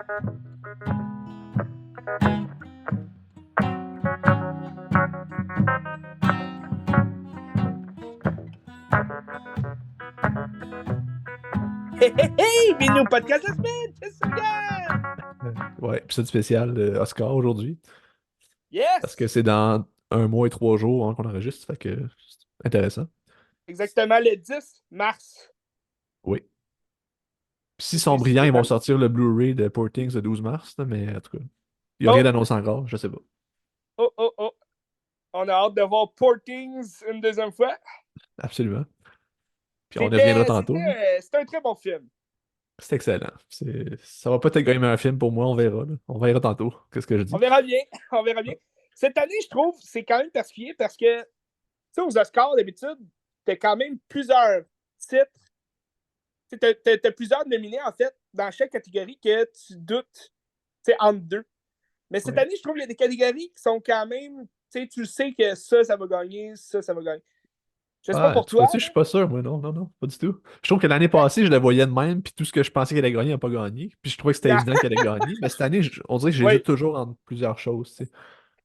Hey, hey, hey! Bienvenue au podcast de la semaine! Qu'est-ce que c'est? Ouais, épisode spécial Oscar aujourd'hui. Parce que Yes! c'est dans 1 mois et 3 jours hein, qu'on enregistre, fait que c'est intéressant. Exactement le 10 mars. Oui. Puis s'ils Et sont puis, brillants, c'est ils vont dans... sortir le Blu-ray de Poor Things le 12 mars, là, mais en tout cas, il n'y a rien Oh, d'annoncé encore, je sais pas. oh, oh, oh. On a hâte de voir Portings une deuxième fois. Absolument. Puis on y reviendra C'était, tantôt, là. c'était, c'était un très bon film. C'est excellent. Ça va peut-être gagner un film pour moi, on verra, là. On verra tantôt. Qu'est-ce que je On dis? verra bien. On verra bien. Cette année, je trouve, c'est quand même particulier parce que, tu sais, aux Oscars, d'habitude, t'as quand même plusieurs titres. T'as plusieurs nominés, en fait, dans chaque catégorie que tu doutes, tu sais, entre deux. Mais cette Ouais. année, je trouve qu'il y a des catégories qui sont quand même. Tu sais que ça va gagner, ça va gagner. Je sais pas Ah, pour tu toi, vois-tu, je là. suis pas sûr, moi, non, non, non, pas du tout. Je trouve que l'année Ben, passée, je le voyais de même, puis tout ce que je pensais qu'elle allait gagner n'a pas gagné. Puis je trouvais que c'était non. évident qu'elle allait gagner. Mais cette année, on dirait que Oui. j'hésite toujours entre plusieurs choses, tu sais.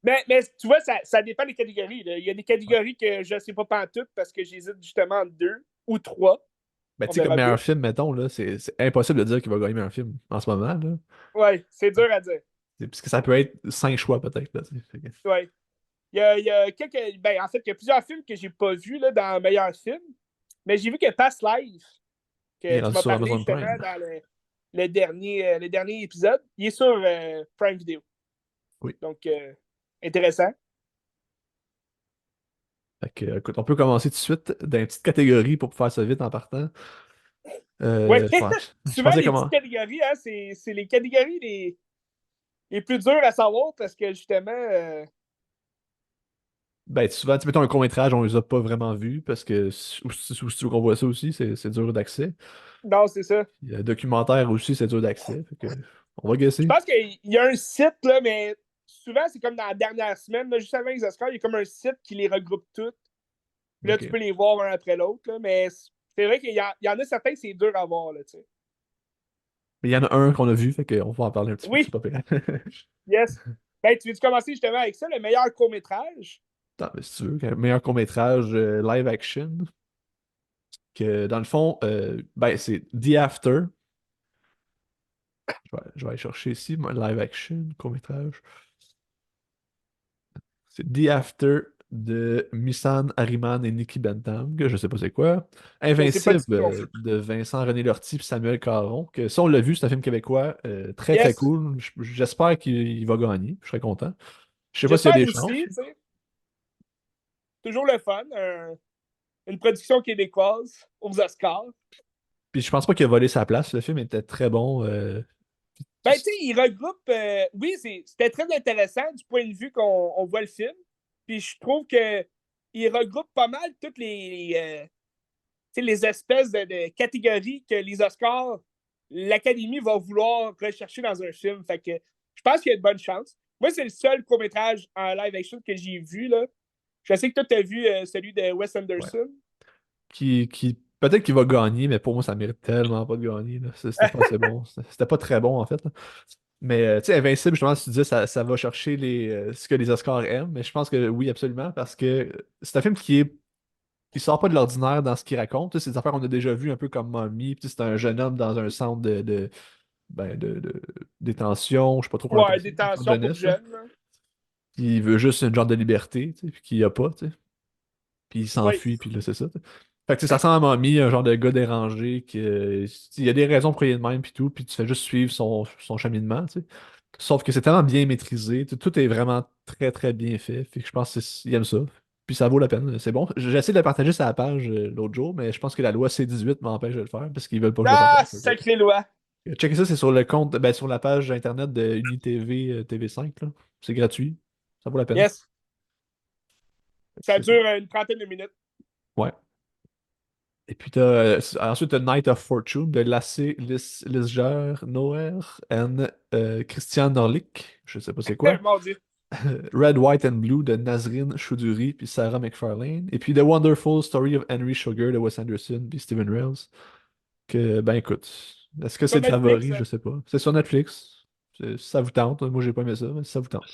Mais tu vois, ça dépend des catégories, là. Il y a des Ouais. catégories que je ne sais pas pantoute parce que j'hésite justement entre deux ou trois. Ben, On tu sais, comme verra bien. meilleur film, mettons, là, c'est impossible de dire qu'il va gagner meilleur film en ce moment, là. Oui, c'est dur à dire. Parce que ça peut être 5 choix, peut-être, là, tu sais. Oui. Il y a quelques. Ben, en fait, il y a plusieurs films que j'ai pas vus là, dans meilleur film. Mais j'ai vu que Past Life, Il que est tu rendu m'as sur parlé Amazon justement Prime. dans le dernier épisode, il est sur Prime Video. Oui. Donc, intéressant. Fait que, écoute, on peut commencer tout de suite dans une petite catégorie pour faire ça vite en partant. Oui, Ouais, je souvent, pensais les petites comment. catégories, hein, c'est les catégories les plus dures à savoir parce que justement, Ben, souvent, tu sais, mettons un court-métrage, on les a pas vraiment vus parce que si tu veux qu'on voit ça aussi, c'est dur d'accès. non, c'est ça. Puis, documentaire aussi, c'est dur d'accès. Fait que, on va Je guesser. pense qu'il y a un site, là, mais souvent, c'est comme dans la dernière semaine, là, juste avant les Oscars, il y a comme un site qui les regroupe toutes. Puis là, tu OK. peux les voir un après l'autre, là, mais c'est vrai qu'il y en a certains, c'est dur à voir, là, tu sais. Mais il y en a un qu'on a vu, fait qu'on va en parler un petit peu, c'est Oui, pas pire. yes. Ben, tu veux commencer justement avec ça, le meilleur court-métrage? Attends, mais si tu veux, meilleur court-métrage live action, que dans le fond, ben, c'est The After. Je vais aller chercher ici, moi, live action, court-métrage. C'est The After de Missan Harriman et Nikki Bentham, que je sais pas c'est quoi. Je sais pas Invincible du tout non plus. de Vincent René Lortie et Samuel Caron, que ça on l'a vu, c'est un film québécois très très Yes. cool. J'espère qu'il va gagner, je serais content. Je sais pas s'il y a J'espère des aussi, chances. tu sais. Toujours le fun. Une production québécoise aux Oscars. Puis je pense pas qu'il a volé sa place, le film était très bon. Ben, tu sais, il regroupe. Oui, c'était très intéressant du point de vue qu'on voit le film. Puis je trouve que il regroupe pas mal toutes tu sais, les espèces de catégories que les Oscars, l'Académie va vouloir rechercher dans un film. Fait que je pense qu'il y a de bonnes chances. Moi, c'est le seul court-métrage en live action que j'ai vu, là. Je sais que toi, tu as vu celui de Wes Ouais. Anderson. Peut-être qu'il va gagner, mais pour moi, ça mérite tellement pas de gagner, là. C'était pas assez bon. C'était pas très bon, en fait, là. Mais, tu sais, Invincible, justement, si tu dis, ça va chercher ce que les Oscars aiment. Mais je pense que oui, absolument, parce que c'est un film qui sort pas de l'ordinaire dans ce qu'il raconte. Tu sais, c'est des affaires qu'on a déjà vues, un peu comme Mommy. Puis, tu sais, c'est un jeune homme dans un centre ben, de détention, je sais pas trop comment appeler Ouais, ça, un centre de détention pour jeunesse, là. jeunes, là. Qui veut juste une genre de liberté, tu sais, puis qu'il n'y a pas, tu sais. Puis il Oui. s'enfuit, puis là, c'est ça. Fait que, tu sais, ça ressemble à Mommy, un genre de gars dérangé, il y a des raisons pour y aller de même, puis tout, puis tu fais juste suivre son cheminement, tu sais. Sauf que c'est tellement bien maîtrisé, tout est vraiment très, très bien fait. Fait que je pense qu'il aime ça. Puis ça vaut la peine, c'est bon. J'ai essayé de le partager sur la page l'autre jour, mais je pense que la loi C-18 m'empêche de le faire, parce qu'ils veulent pas que je le Ah, partage. sacré loi. Checkez ça, c'est sur le compte, ben, sur la page internet de UniTV TV5, là. C'est gratuit. Ça vaut la peine. Yes. Ça C'est ça. dure une trentaine de minutes. Ouais. Et puis ensuite, t'as Night of Fortune de Lasse Lisger Noer et Christian Norlick. Je sais pas c'est quoi. Mon Dieu. Red, White and Blue de Nazrin Choudhury puis Sarah McFarlane. Et puis The Wonderful Story of Henry Sugar de Wes Anderson puis Stephen Rails. Que, ben écoute, est-ce que c'est Sur le Netflix, favori? hein? Je sais pas. C'est sur Netflix. Si ça vous tente, moi j'ai pas aimé ça, mais si ça vous tente.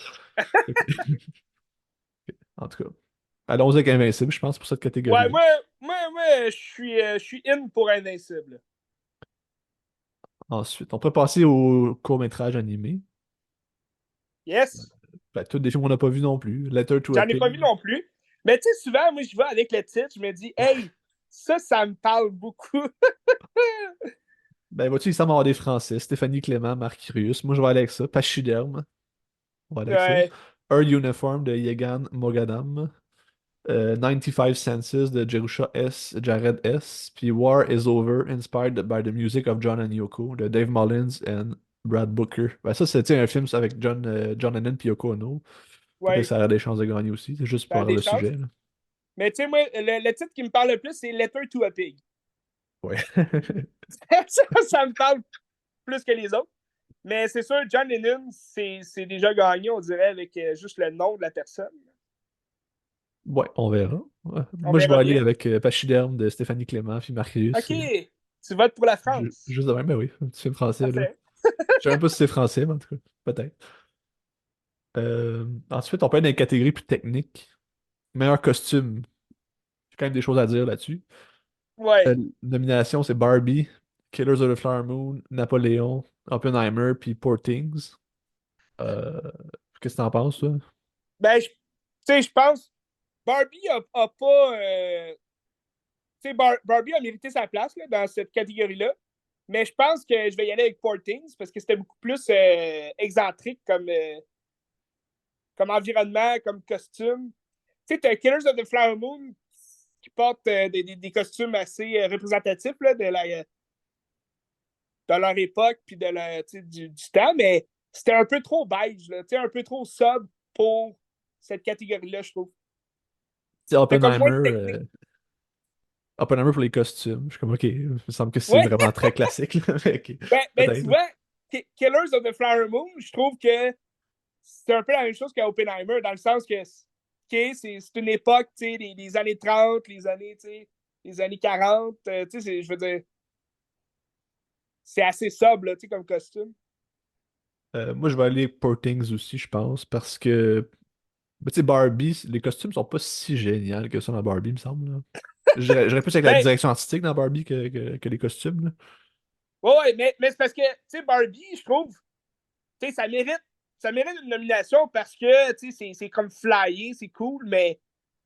En tout cas. Allons-y avec Invincible, je pense, pour cette Ouais, catégorie-là. je suis in pour Invincible. Ensuite, on peut passer au court-métrage animé. Yes. Ben, tous des films qu'on n'a pas vus non plus. Letter to a J'en ai pas Pig. vu non plus. Mais tu sais, souvent, moi, je vais avec le titre, je me dis, hey, ça me parle beaucoup. Ben, vois-tu, il semble avoir des Français. Stéphanie Clément, Marc Curius. Moi, je vais aller avec ça. Pachyderme. On va aller avec ça. Ouais. Earth Uniform de Yegan Mogadam. 95 Senses de Jerusha S. Jared S. Puis War is Over, inspired by the music of John and Yoko de Dave Mullins and Brad Booker. Ben, ça, c'était un film avec John Lennon et Yoko Ono. Peut-être que Ouais, ça aurait des chances de gagner aussi. C'est juste ça a pour des le chances. sujet, là. Mais tu sais, moi, le titre qui me parle le plus, c'est Letter to a Pig. Ouais. Ça me parle plus que les autres. Mais c'est sûr, John Lennon, c'est déjà gagné, on dirait, avec juste le nom de la personne. Ouais, on verra. Ouais. On Moi, je vais verra aller bien. avec Pachyderme de Stéphanie Clément puis Marcus. OK, tu votes pour la France. Juste de même, ben oui, un petit film français, là. Parfait. Je sais même pas si c'est français, mais en tout cas, peut-être. Ensuite, on peut aller dans les catégories plus techniques. Meilleur costume. J'ai quand même des choses à dire là-dessus. Ouais. Nomination, c'est Barbie, Killers of the Flower Moon, Napoléon, Oppenheimer, puis Poor Things. Euh, Qu'est-ce que t'en penses, toi? Ben, tu sais, je pense Barbie a pas. Tu sais, Barbie a mérité sa place là, dans cette catégorie-là. Mais je pense que je vais y aller avec Poor Things parce que c'était beaucoup plus excentrique comme environnement, comme costume. Tu sais, t'as Killers of the Flower Moon qui portent des costumes assez représentatifs là, de leur époque puis du temps, mais c'était un peu trop beige, là, un peu trop sobre pour cette catégorie-là, je trouve. C'est C'était comme Oppenheimer, moins technique. Oppenheimer pour les costumes. Je suis comme, ok, il me semble que c'est Ouais, vraiment très classique, là. Mais ok, ben, tu peut-être. vois, Killers of the Flower Moon, je trouve que c'est un peu la même chose qu'Oppenheimer, dans le sens que okay, c'est une époque, les années 30, les années 40, je veux dire, c'est assez sobre, là, comme costume. Moi, je vais aller Poor Things aussi, je pense, parce que, tu sais, Barbie, les costumes sont pas si géniaux que ça dans Barbie, il me semble, là. J'irais plus avec la Ben, direction artistique dans Barbie que les costumes, là. ouais, mais c'est parce que, Barbie, je trouve, ça mérite une nomination parce que, c'est comme flyé, c'est cool, mais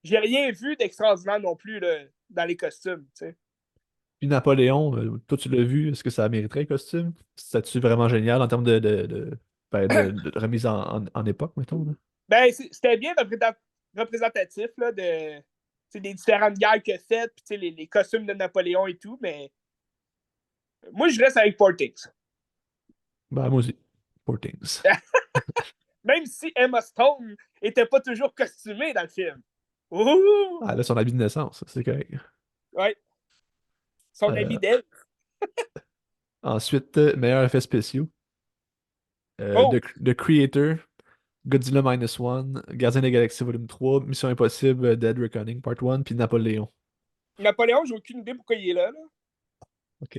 j'ai rien vu d'extraordinaire non plus, là, dans les costumes, tu sais. Puis Napoléon, toi, tu l'as vu, est-ce que ça mériterait le costume? C'est-tu vraiment génial en termes de remise en époque, mettons, là? Ben, c'était bien représentatif, là, des différentes guerres qu'il a faites, puis, les costumes de Napoléon et tout, mais moi, je reste avec Portix. Ben, moi aussi. Poor Things. Même si Emma Stone était pas toujours costumée dans le film. Ouh! Ah, là, son habit de naissance, c'est correct. Ouais, son Euh, habit d'elle. Ensuite, meilleurs effets spéciaux. Oh, The Creator, Godzilla Minus One, Gardien des Galaxies Volume 3, Mission Impossible, Dead Reckoning Part 1, puis Napoléon. Napoléon, j'ai aucune idée pourquoi il est là. Ok.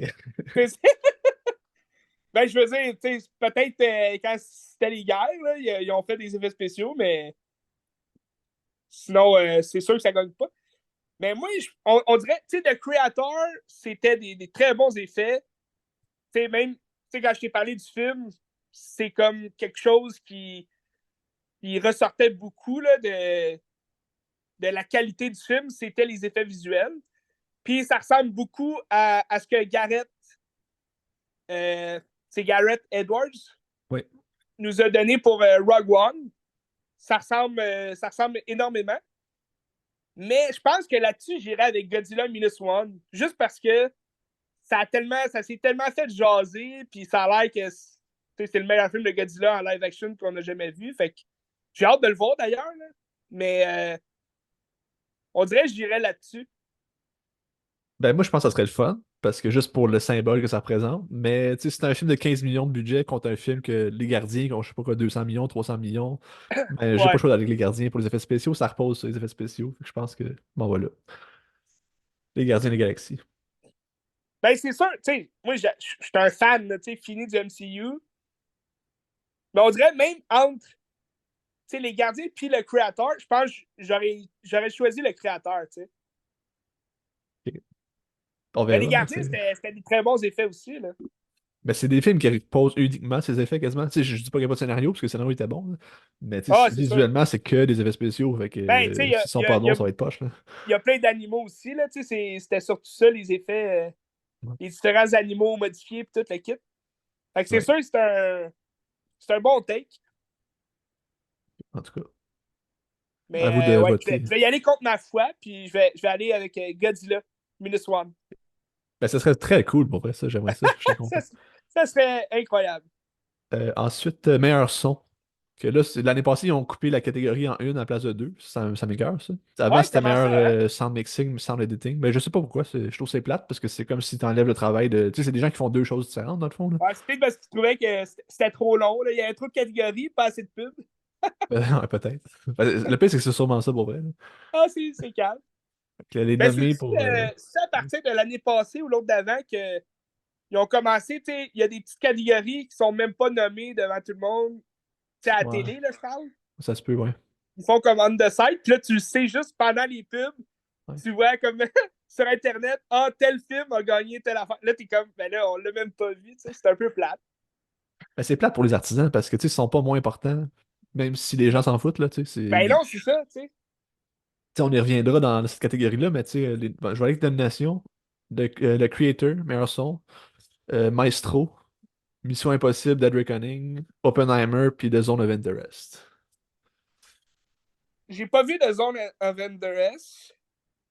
Ben, je veux dire, peut-être quand c'était les guerres, là, ils ont fait des effets spéciaux, mais sinon, c'est sûr que ça gagne pas. Mais moi, on dirait, The Creator, c'était des très bons effets. Même, quand je t'ai parlé du film, c'est comme quelque chose qui ressortait beaucoup là, de la qualité du film, c'était les effets visuels. Puis ça ressemble beaucoup à ce que euh, c'est Gareth Edwards Oui. nous a donné pour Rogue One. Ça ressemble énormément. Mais je pense que là-dessus, j'irais avec Godzilla Minus One. Juste parce que ça s'est tellement fait jaser, puis ça a l'air que c'est le meilleur film de Godzilla en live action qu'on a jamais vu. Fait que j'ai hâte de le voir d'ailleurs. Là. Mais on dirait que j'irais là-dessus. Ben, moi, je pense que ça serait le fun, parce que juste pour le symbole que ça représente. Mais, tu sais, c'est un film de 15 millions de budget contre un film que Les Gardiens, qui ont, je sais pas quoi, 200 millions, 300 millions. Ben, j'ai pas le Ouais. choix avec Les Gardiens pour les effets spéciaux, ça repose sur les effets spéciaux. Fait que je pense que, bon, voilà. Les Gardiens des Galaxies. Ben, c'est sûr, moi, je suis un fan, fini du MCU. Mais on dirait même entre les gardiens puis le créateur, je pense que j'aurais choisi le créateur. T'sais. Ok. On Mais les verra, là, gardiens, c'était des très bons effets aussi. Là. mais c'est des films qui reposent uniquement ces effets quasiment. Tu sais, je dis pas qu'il n'y a pas de scénario, parce que le scénario était bon, là. Mais tu Ah, sais, c'est sûr. visuellement, c'est que des effets spéciaux. Fait que Ben, tu sais, s'ils sont pas il y bons, a, ça va être poche, là. il y a plein d'animaux aussi. Là, c'était surtout ça, les effets, Ouais. les différents animaux modifiés et tout le kit. Fait que c'est Ouais, sûr que c'est un bon take. en tout cas. À vous de Mais ouais, voter. je vais y aller contre ma foi, puis je vais aller avec Godzilla, Minus One. Ben, ça serait très cool pour vrai, ça. J'aimerais ça. Je serais ça, content. ça serait incroyable. Ensuite, meilleur son. Que là, l'année passée, ils ont coupé la catégorie en une à la place de deux. Ça m'écoeure, ça. Avant, Ouais, c'était comment meilleur ça, hein? sound mixing, sound editing. Mais je sais pas pourquoi. Je trouve que c'est plate parce que c'est comme si tu enlèves le travail de. Tu sais, c'est des gens qui font deux choses différentes, dans le fond, là. Ouais, c'est peut-être parce qu'ils trouvaient que c'était trop long. Là. Il y avait trop de catégories, pas assez de pubs. Ouais, peut-être. Le pire, c'est que c'est sûrement ça pour vrai, là. Ah, c'est calme. Que les Mais nommer pour. c'est à partir de l'année passée ou l'autre d'avant qu'ils ont commencé, tu sais, il y a des petites catégories qui sont même pas nommées devant tout le monde. Tu sais, à la Ouais, télé, là, je parle. ça se peut, ouais. Ils font comme on the side, puis là, tu le sais juste pendant les pubs. Ouais. Tu vois comme sur Internet, ah, tel film a gagné telle affaire. Là, t'es comme, ben là, on l'a même pas vu, tu sais, c'est un peu plate. Mais c'est plate pour les artisans parce que, tu sais, ils sont pas moins importants, même si les gens s'en foutent, là, tu sais. Ben non, c'est ça, tu sais. Tu sais, on y reviendra dans cette catégorie-là, mais tu sais, bon, je vais aller avec nomination. Le Creator, meilleur son. Maestro. Mission Impossible, Dead Reckoning, Oppenheimer, puis The Zone of Interest. J'ai pas vu de Zone of Interest.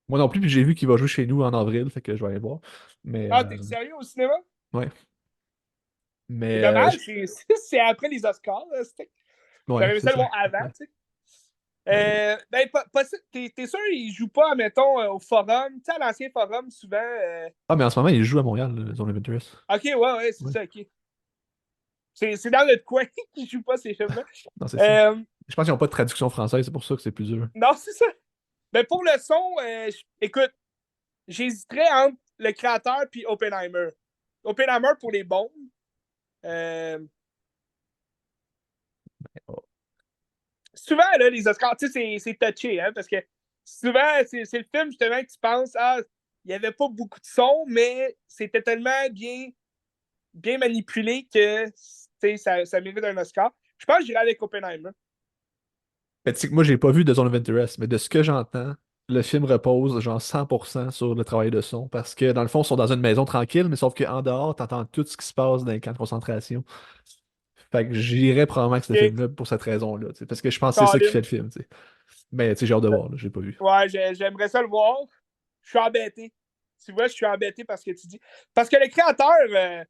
Moi non plus, puis j'ai vu qu'il va jouer chez nous en avril, fait que je vais aller voir. Mais, Ah, t'es sérieux au cinéma? ouais. C'est Mais, dommage, c'est après les Oscars. Là, ouais, j'aurais aimé c'est ça le ça. voir avant, Ouais. tu sais. Mais bon. Ben, t'es sûr qu'ils jouent pas, mettons, au forum? Tu sais, à l'ancien forum, souvent. Ah, mais en ce moment, il joue à Montréal, le Zone of Interest. Ok, ouais, c'est Ouais. ça, ok. C'est dans notre coin qu'ils jouent pas ces films-là. Non, c'est ça. Euh, Je pense qu'ils n'ont pas de traduction française, c'est pour ça que c'est plus dur. non, c'est ça. Mais pour le son, écoute, j'hésiterais entre le créateur puis Oppenheimer. Oppenheimer pour les bombes. Euh, souvent, là, les Oscars, tu sais, c'est touché, hein, parce que souvent, c'est le film, justement, que tu penses, ah, il n'y avait pas beaucoup de son, mais c'était tellement bien manipulé que, tu sais, ça mérite un Oscar. Je pense que j'irai avec Oppenheimer. Mais tu sais que moi, j'ai pas vu The Zone of Interest, mais de ce que j'entends, le film repose genre 100% sur le travail de son, parce que dans le fond, ils sont dans une maison tranquille, mais sauf qu'en dehors, t'entends tout ce qui se passe dans les camps de concentration. Fait que j'irais probablement avec ce OK, film-là pour cette raison-là, tu sais, parce que je pense que c'est ça qui fait Colin. le film, tu sais. Mais tu sais, j'ai hâte de voir, là, j'ai pas vu. Ouais, j'aimerais ça le voir. Je suis embêté. Tu vois, je suis embêté parce que tu dis. Parce que le créateur,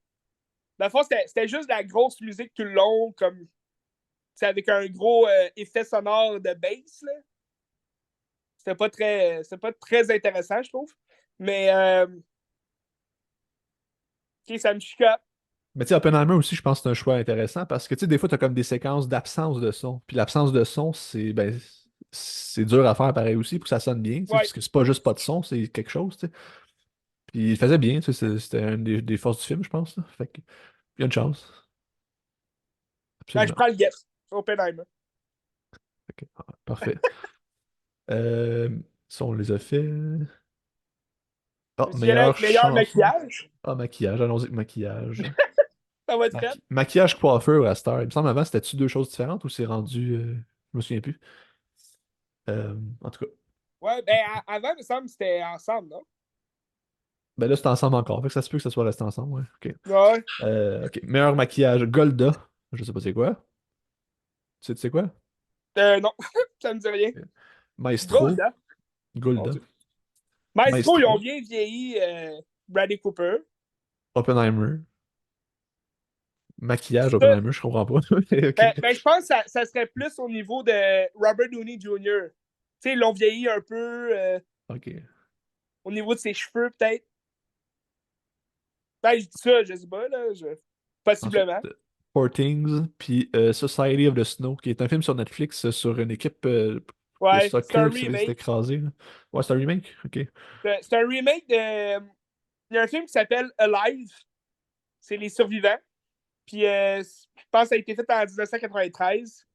dans le fond, c'était juste de la grosse musique tout le long, comme avec un gros effet sonore de bass. Là. C'était pas très intéressant, je trouve. Mais OK, ça me chicote. Mais tu sais, Oppenheimer aussi, je pense que c'est un choix intéressant parce que tu sais, des fois, tu as comme des séquences d'absence de son. Puis l'absence de son, c'est dur à faire pareil aussi pour que ça sonne bien, tu sais, Ouais. parce que c'est pas juste pas de son, c'est quelque chose, tu sais. Puis il faisait bien, tu sais, c'était une des forces du film, je pense, là. Fait que, il y a une chance. Ben, je Absolument. prends le guess. Oppenheimer. Ok, parfait. Euh, ça, on les a fait. Ah, Je dirais meilleure avec meilleur chanson. maquillage. Ah, maquillage. Allons-y avec maquillage. Ça va être fait. Maquillage coiffeur à Star. Il me semble avant, c'était-tu deux choses différentes ou c'est rendu. Je me souviens plus. En tout cas. Ouais, ben avant, il me semble que c'était ensemble, non? Ben là, c'est ensemble encore. Fait que ça se peut que ça soit resté ensemble, ouais. OK. Ouais. OK. Meilleur maquillage. Golda. Je sais pas c'est quoi. Tu sais quoi? Non, ça me dit rien. Ok. Maestro. Golda. Mon Golda. Dieu. Maestro, ils ont Maestro. bien vieilli Bradley Cooper. Oppenheimer. Maquillage, Ça, Oppenheimer, je comprends pas. OK. ben, je pense que ça serait plus au niveau de Robert Downey Jr. Tu sais, ils l'ont vieilli un peu OK. au niveau de ses cheveux, peut-être. Ben, je dis ça, je sais pas, là. Ensuite, Possiblement. Poor Things, puis Society of the Snow, qui est un film sur Netflix sur une équipe de Ouais, c'est un soccer qui s'est remake. écrasée, là. Ouais, c'est un remake? OK. C'est un remake de. Il y a un film qui s'appelle Alive. C'est les survivants. Puis je pense que ça a été fait en 1993.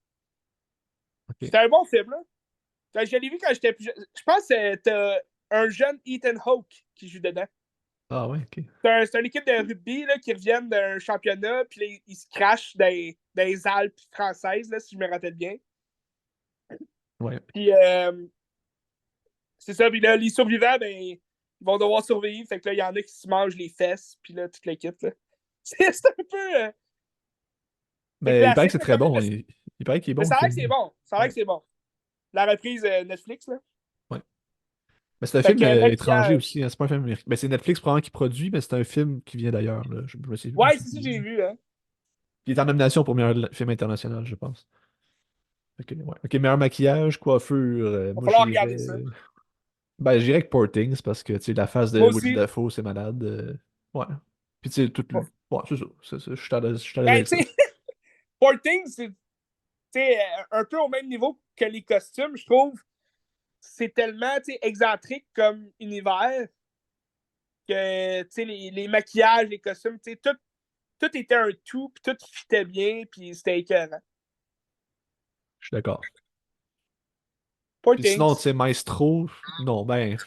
Ok. C'était un bon film, là. Je l'ai vu quand j'étais plus jeune. Je pense que t'as un jeune Ethan Hawke qui joue dedans. Ah ouais, ok. C'est une équipe de rugby là, qui reviennent d'un championnat, puis là, ils se crachent dans les Alpes françaises, là, si je me rappelle bien. Ouais. Puis c'est ça, puis là, les survivants, ben, ils vont devoir survivre. Fait que là, il y en a qui se mangent les fesses, puis là, toute l'équipe, là. C'est un peu. C'est Mais il paraît que classique, c'est là, très quand même. bon. Il paraît qu'il est Mais bon, le ça a l'air que c'est film. bon. Ça a l'air Ouais. que c'est bon. La reprise Netflix, là. Ouais. Mais c'est un Fait film que étranger maquillage. aussi, hein. C'est pas un film américain. Ben, c'est Netflix probablement qui produit, mais c'est un film qui vient d'ailleurs, là. Je me Ouais, suis c'est ça que dit. j'ai vu, hein. Il est en nomination pour meilleur film international, je pense. Ok, ouais. Ok, meilleur maquillage, coiffure. Va Moi, falloir regarder ça. j'irais. Ben, j'irais avec Poor Things parce que, tu sais, la face de Moi Willem aussi. Dafoe, c'est malade. Ouais. Puis, tu sais, tout. Ouais, c'est ça. Je suis à l'aise Ben, avec ça. tu sais, Poor Things, c'est un peu au même niveau que les costumes, je trouve. C'est tellement excentrique comme univers que les maquillages, les costumes, tout était un tout, puis tout fitait bien, puis c'était écœurant. Je suis d'accord. Poor Puis sinon, tu Things. sais, Maestro, non, ben,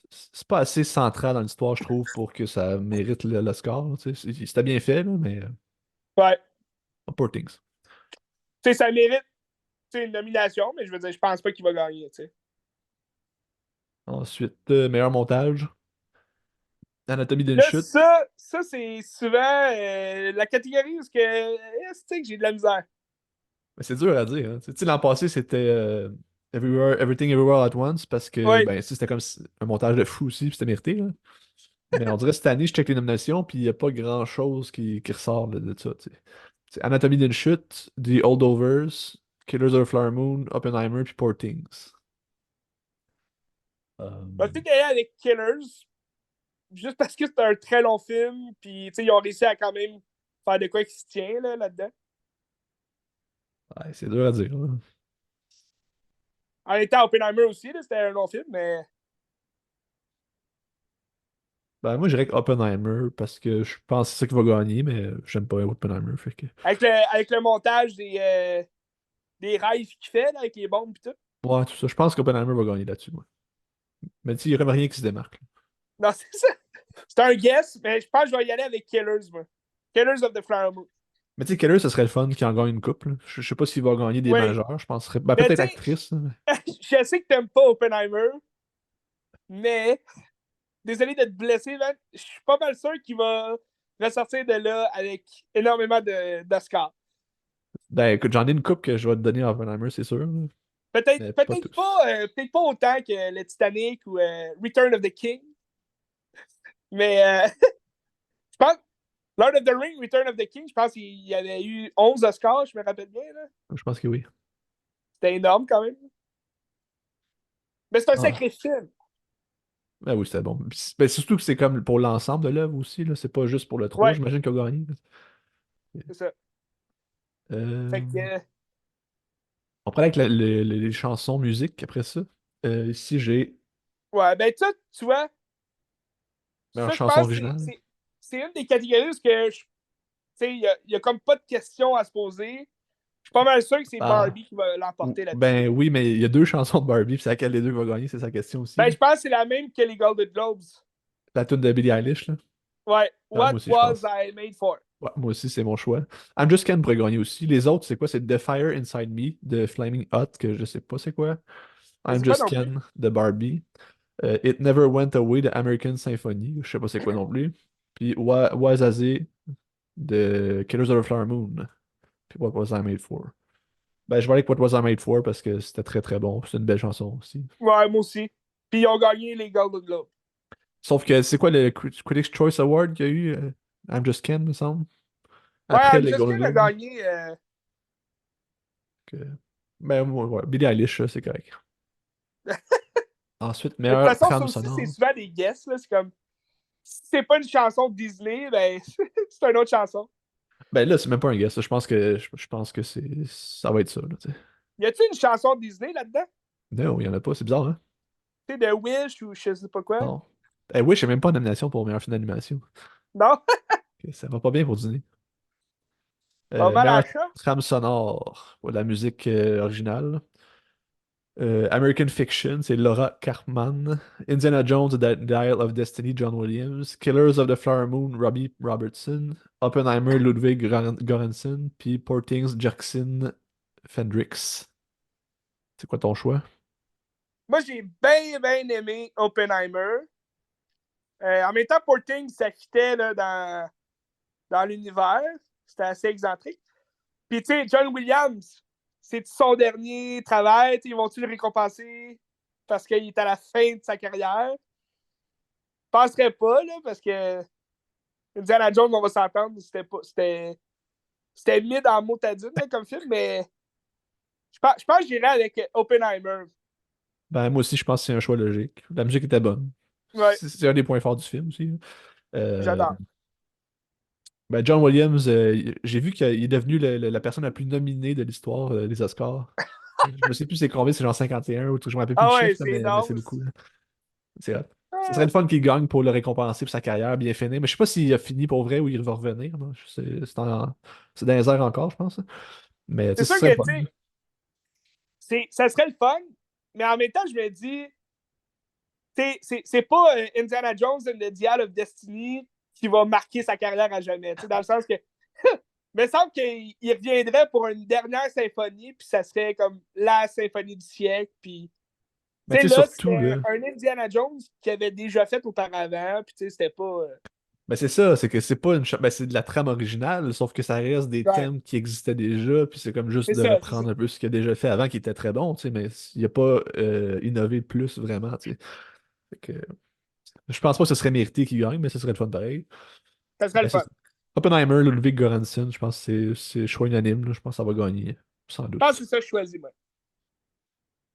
c'est pas assez central dans l'histoire, je trouve, pour que ça mérite l'Oscar, là, tu sais. C'était bien fait, là, mais Ouais. Poor Things. Ça mérite une nomination, mais je veux dire, je pense pas qu'il va gagner. T'sais. Ensuite, meilleur montage. Anatomie d'une Là, chute. ça c'est souvent la catégorie où que j'ai de la misère. Mais c'est dur à dire, hein. Tu sais, l'an passé, c'était Everything Everywhere at Once parce que Oui. ben, tu sais, c'était comme un montage de fou aussi, puis c'était mérité, là. Mais on dirait cette année, je check les nominations, puis il n'y a pas grand-chose qui ressort là, de ça. Tu sais. C'est Anatomie d'une chute, The Holdovers, Killers of the Flower Moon, Oppenheimer, puis Poor Things. On va peut-être y aller avec Killers, juste parce que c'est un très long film, puis ils ont réussi à quand même faire de quoi qui se tient là-dedans. Ouais, c'est dur à dire, là. En étant Oppenheimer aussi, c'était un long film, mais Ben, moi, je dirais que Oppenheimer parce que je pense que c'est ça qui va gagner, mais j'aime pas Oppenheimer. Fait que... avec le montage des rêves qu'il fait là, avec les bombes et tout. Ouais, tout ça. Je pense qu'Oppenheimer va gagner là-dessus, moi. Mais tu sais, il n'y aurait rien qui se démarque. Non, c'est ça. C'est un guess, mais je pense que je vais y aller avec Killers, moi. Killers of the Flower Moon. Mais tu sais, Keller, ce serait le fun qu'il en gagne une coupe, là. Je sais pas s'il va gagner des Oui. majeurs. Je penserais. Ben, Mais peut-être tu sais, actrice, là, je sais que t'aimes pas Oppenheimer, mais désolé d'être blessé, man. Je suis pas mal sûr qu'il va ressortir de là avec énormément d'Oscars. Ben, écoute, j'en ai une coupe que je vais te donner à Oppenheimer, c'est sûr, là. Peut-être Mais pas peut-être tous. pas, peut-être pas autant que le Titanic ou Return of the King, mais je pense Lord of the Ring, Return of the King, je pense qu'il y avait eu 11 Oscars, je me rappelle bien. Là. Je pense que oui. C'était énorme quand même. Mais c'est un Ah. sacré film. Ben oui, c'était bon. Ben, surtout que c'est comme pour l'ensemble de l'œuvre aussi, là. C'est pas juste pour le 3, Ouais, j'imagine qu'il a gagné, là. c'est ça. Fait que, Euh, On prend avec les chansons, musique après ça. Ici, j'ai ouais, ben ça, tu vois, meilleure ça, je chanson pense que originale. c'est une des catégories où il y a comme pas de questions à se poser. Je suis pas mal sûr que c'est Ah. Barbie qui va l'emporter là-dessus. Ben oui, mais il y a deux chansons de Barbie, puis c'est laquelle des deux va gagner, c'est sa question aussi, Ben, là. je pense que c'est la même que les Golden Globes. La tune de Billie Eilish, là. Ouais. Ah, moi What aussi, je was pense. I made for? Ouais, moi aussi, c'est mon choix. I'm Just Ken pourrait gagner aussi. Les autres, c'est quoi? C'est The Fire Inside Me de Flaming Hot, que je sais pas c'est quoi. Je I'm sais pas Just non plus. Ken de Barbie. It Never Went Away de American Symphony. Je sais pas c'est quoi non plus. Puis Wazaze de Killers of the Flower Moon. Puis What Was I Made For. Ben, je vais aller avec What Was I Made For parce que c'était très très bon. C'est une belle chanson aussi. Ouais, moi aussi. Puis ils ont gagné les Golden Globes. Sauf que c'est quoi le Critics' Choice Award qu'il y a eu? I'm Just Ken, me semble. Ouais, Après les Golden Justin a Globes. gagné. Ben, ouais, Billie Eilish, c'est correct. Ensuite, De toute meilleure façon, ça trame aussi, c'est sonore. souvent des guests. Là. C'est comme, si c'est pas une chanson de Disney, ben, c'est une autre chanson. Ben là, c'est même pas un guess. Je pense que ça va être ça, là, tu sais. Y a-tu une chanson de Disney là-dedans? Non, il y en a pas, c'est bizarre, hein? Tu sais, de Wish ou je sais pas quoi? Non. Eh oui, je sais même pas en nomination pour meilleur film d'animation. Non? Ok, ça va pas bien pour Disney. Pas mal à Meilleure ça. trame sonore pour la musique originale. American Fiction, c'est Laura Karpman. Indiana Jones, The Dial of Destiny, John Williams. Killers of the Flower Moon, Robbie Robertson. Oppenheimer, Ludwig Göransson. Puis Poor Things, Jackson Fendrix. C'est quoi ton choix? Moi, j'ai bien aimé Oppenheimer. En même temps, Poor Things, ça fitait là, dans l'univers. C'était assez excentrique. Puis, tu sais, John Williams, c'est son dernier travail. Ils vont-tu le récompenser parce qu'il est à la fin de sa carrière? Je penserais pas, là, parce que Indiana Jones, on va s'entendre, c'était mid en motadine comme film, mais je pense que j'irais avec Oppenheimer. Ben, moi aussi, je pense que c'est un choix logique. La musique était bonne. Ouais, C'est un des points forts du film aussi, là. Euh, j'adore. ben, John Williams, j'ai vu qu'il est devenu la personne la plus nominée de l'histoire des Oscars. Je me sais plus c'est combien, c'est genre 51 ou tout, je me rappelle plus le Ah ouais, chiffre, là, c'est mais c'est énorme. beaucoup, là. C'est hot. Ça serait Ah, le fun qu'il gagne pour le récompenser pour sa carrière bien finie. Mais je sais pas s'il a fini pour vrai ou il va revenir, là. C'est dans les airs encore, je pense, hein. Mais tu c'est sais, ce sûr serait que, le fun. tu sais, ça serait le fun, mais en même temps, je me dis, c'est pas Indiana Jones and the Dial of Destiny qui va marquer sa carrière à jamais. Dans le sens que, il me semble qu'il reviendrait pour une dernière symphonie, puis ça serait comme la symphonie du siècle. Puis, Mais tu sais, là, surtout, c'était là. un Indiana Jones qui avait déjà fait auparavant, puis c'était pas. Ben c'est ça, c'est que c'est pas ben c'est de la trame originale, sauf que ça reste des Ouais, thèmes qui existaient déjà, puis c'est comme juste c'est de ça, c'est ça. reprendre un peu ce qu'il a déjà fait avant, qui était très bon, tu sais, mais il a pas innové plus vraiment, tu sais. Fait que, je pense pas que ce serait mérité qu'il gagne, mais ce serait le fun pareil. Ça serait Ben, le c'est fun. ça. Oppenheimer, Ludwig Göransson, je pense que c'est choix unanime, là. Je pense que ça va gagner, sans Je pense doute. que c'est ça que je choisis, moi.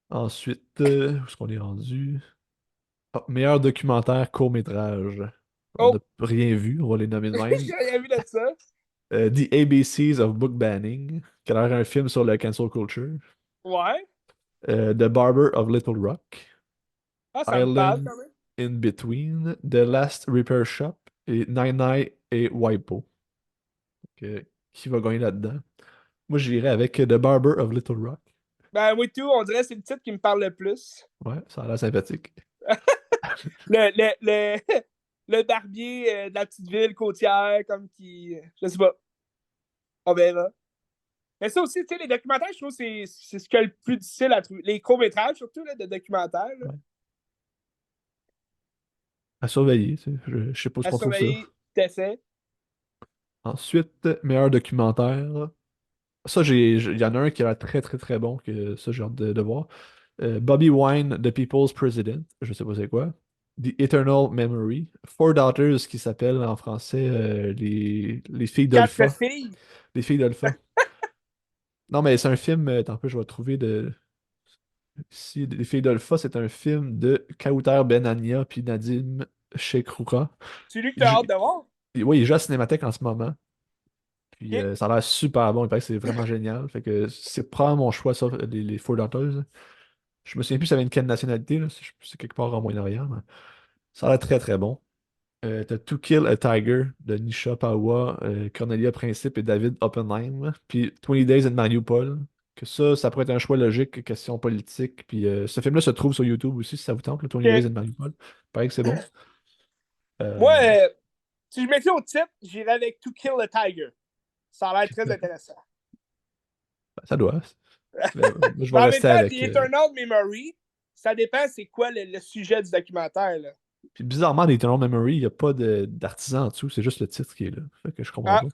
Ensuite, où est-ce qu'on est rendu? Ah, meilleur documentaire court-métrage. On n'a Oh, rien vu, on va les nommer de même. j'ai rien vu de ça. The ABCs of Book Banning, qui a l'air un film sur le cancel culture. Ouais. The Barber of Little Rock. Ah, ça me parle Island quand même. in Between. The Last Repair Shop. Et Nine Nine et Waipo. Qui va gagner là-dedans? Moi, j'irais avec The Barber of Little Rock. Ben oui, tout, on dirait que c'est le titre qui me parle le plus. Ouais, ça a l'air sympathique. Le, le barbier de la petite ville côtière, comme qui. Je sais pas. On verra. Mais ça aussi, tu sais, les documentaires, je trouve que c'est ce qui est le plus difficile à trouver. Les courts-métrages, surtout, là, de documentaires, là, Ouais. À surveiller, tu sais. Je sais pas ce à qu'on trouve ça. surveiller, t'essaies. Ensuite, meilleur documentaire. Ça, il y en a un qui a l'air très très très bon, que ça j'ai hâte de voir. Bobby Wine, The People's President, je sais pas c'est quoi. The Eternal Memory. Four Daughters qui s'appelle en français les filles Quatre d'Olpha. filles. Les filles d'Olpha. Non, mais c'est un film, attends un peu, je vais trouver de. Ici, Les filles d'Olpha, c'est un film de Kauter Benania puis Nadim Shekroura. C'est lui que Il t'as joue- hâte de voir. Oui, il joue à Cinémathèque en ce moment. Puis OK. ça a l'air super bon, il paraît que c'est vraiment génial. Fait que c'est probablement mon choix, ça, les Four Daughters. Je me souviens plus ça vient de quelle nationalité, là. C'est quelque part en Moyen-Orient, mais ça a l'air très très bon. T'as To Kill a Tiger de Nisha Pawa, Cornelia Principe et David Oppenheim. Puis 20 Days in Mariupol. Que ça pourrait être un choix logique, question politique. Puis ce film-là se trouve sur YouTube aussi, si ça vous tente, le 20 Days OK. in Mariupol. Pareil que c'est bon. Moi, Euh, si je mettais au titre, j'irais avec To Kill a Tiger. Ça a l'air très intéressant. ça doit. Mais, moi, je vais Mais en même rester temps, The avec. Eternal Memory, ça dépend c'est quoi le sujet du documentaire. Là. Puis bizarrement, dans Eternal Memory, il n'y a pas d'artisan en dessous, c'est juste le titre qui est là. Fait que je comprends Ah, pas.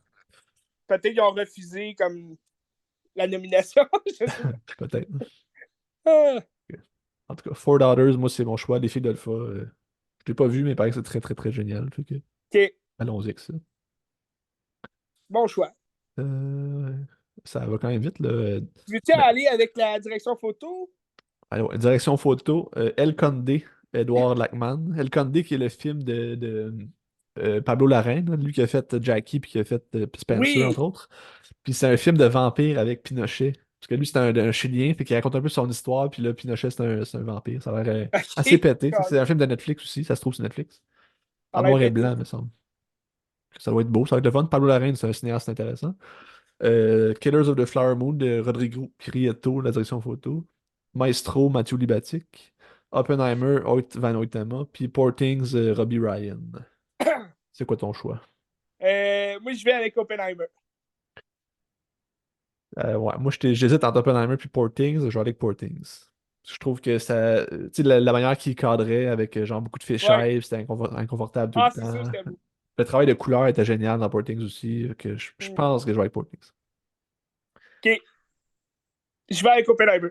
peut-être qu'ils ont refusé comme la nomination. Je sais pas. Peut-être. Ah, En tout cas, Four Daughters, moi, c'est mon choix. Les filles d'Alpha, je l'ai pas vu, mais il paraît que c'est très, très, très génial. Fait que, OK, allons-y avec ça. bon choix. Euh, ça va quand même vite, là. Tu veux-tu Mais, aller avec la direction photo? alors, direction photo, El Conde, Edward Lachman. El Conde, qui est le film de Pablo Larraín, là, lui qui a fait Jackie puis qui a fait Spencer, Oui! entre autres. Puis c'est un film de vampire avec Pinochet. Parce que lui, c'est un Chilien, fait qu'il raconte un peu son histoire, puis là, Pinochet, c'est un vampire. Ça a l'air assez OK. pété. C'est un film de Netflix aussi, ça se trouve sur Netflix. Ça En a l'air noir et pété. blanc, me semble. Ça doit être beau, ça va être le fun. Pablo Larraín, c'est un cinéaste intéressant. Killers of the Flower Moon de Rodrigo Prieto, la direction photo. Maestro, Mathieu Libatic. Oppenheimer, Hoyt Van Hoytema. Puis Poor Things, Robbie Ryan. C'est quoi ton choix? Moi, je vais avec Oppenheimer. Ouais, moi, j'hésite entre Oppenheimer puis Poor Things. Je vais aller avec Poor Things. Je trouve que ça. Tu sais, la manière qu'il cadrait avec genre beaucoup de Ouais. fisheye, c'était inconfortable tout le Ah, c'est sûr, temps. c'était beau. Le travail de couleur était génial dans Poor Things aussi. Que je Hmm. pense que je vais avec Poor Things. OK. Je vais avec Oppenheimer.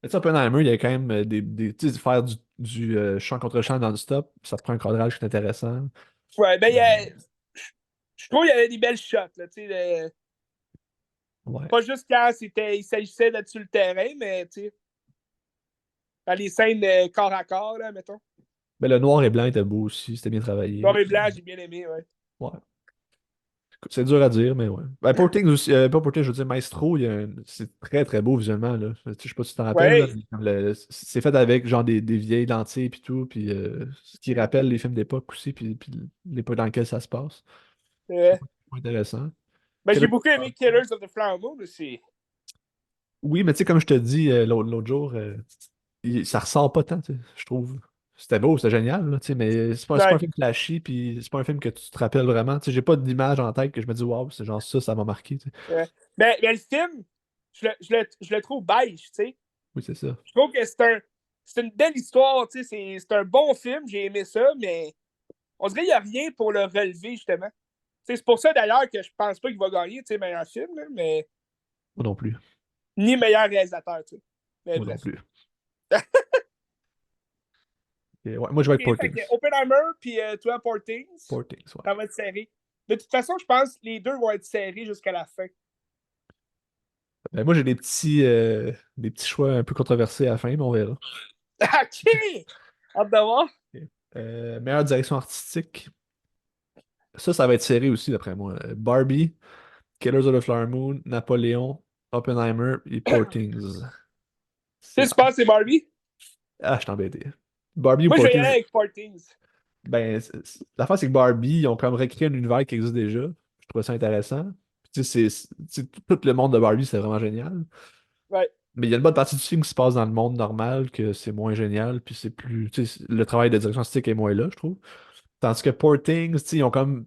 Mais tu sais, Oppenheimer, il y a quand même tu sais, faire du champ contre champ non-stop, ça te prend un cadrage qui est intéressant. Ouais, ben, Euh, je trouve qu'il y avait des belles shots, là, tu sais. ouais. Pas juste quand il s'agissait d'être sur le terrain, mais, tu sais, dans les scènes corps à corps, là, mettons. Mais le noir et blanc était beau aussi, c'était bien travaillé. Noir et blanc, j'ai bien aimé, ouais. Ouais. C'est dur à dire, mais ouais. Ben, Poor Things aussi, pas Poor Things, je veux dire, Maestro, c'est très très beau visuellement, là. Tu sais, je sais pas si tu t'en rappelles, là, Ouais, mais comme c'est fait avec genre des vieilles lentilles puis tout, puis ce qui rappelle les films d'époque aussi, puis l'époque dans laquelle ça se passe. euh, C'est intéressant. ben, Quel j'ai autre- beaucoup aimé Killers of the Flower Moon aussi. Oui, mais tu sais, comme je te dis l'autre jour, ça ressort pas tant, tu sais, je trouve. C'était beau, c'était génial, là, tu sais, mais c'est pas un Ouais. film flashy, puis c'est pas un film que tu te rappelles vraiment. Tu sais, j'ai pas d'image en tête que je me dis, waouh, c'est genre ça m'a marqué, tu sais. Mais le film, je le trouve beige, tu sais. Oui, c'est ça. Je trouve que c'est une belle histoire, tu sais. C'est un bon film, j'ai aimé ça, mais on dirait qu'il n'y a rien pour le relever, justement. C'est pour ça, d'ailleurs, que je pense pas qu'il va gagner, tu sais, meilleur film, là, mais Moi non plus. ni meilleur réalisateur, tu sais. Mais Moi non bref. plus. Et ouais, moi, je vais OK, avec Poor fait que Things. Oppenheimer, puis toi, Poor Things, Poor Things, ouais. ça va être serré. De toute façon, je pense que les deux vont être serrés jusqu'à la fin. Ben, moi, j'ai des petits choix un peu controversés à la fin, mais on verra. OK! Hâte de voir. Ok. Meilleure direction artistique. Ça va être serré aussi, d'après moi. Barbie, Killers of the Flower Moon, Napoléon, Oppenheimer et Poor Things. Tu sais, tu penses que c'est Barbie? Ah, je suis embêté. Barbie ou Moi, je Poor vais y aller Things. avec Poor Things. Ben, l'affaire, c'est que Barbie, ils ont comme recréé un univers qui existe déjà. Je trouvais ça intéressant. Puis, tu sais, tout le monde de Barbie, c'est vraiment génial. Ouais. Mais il y a une bonne partie du film qui se passe dans le monde normal, que c'est moins génial, puis c'est plus. Tu sais, le travail de direction artistique est moins là, je trouve. Tandis que Poor Things, tu sais, ils ont comme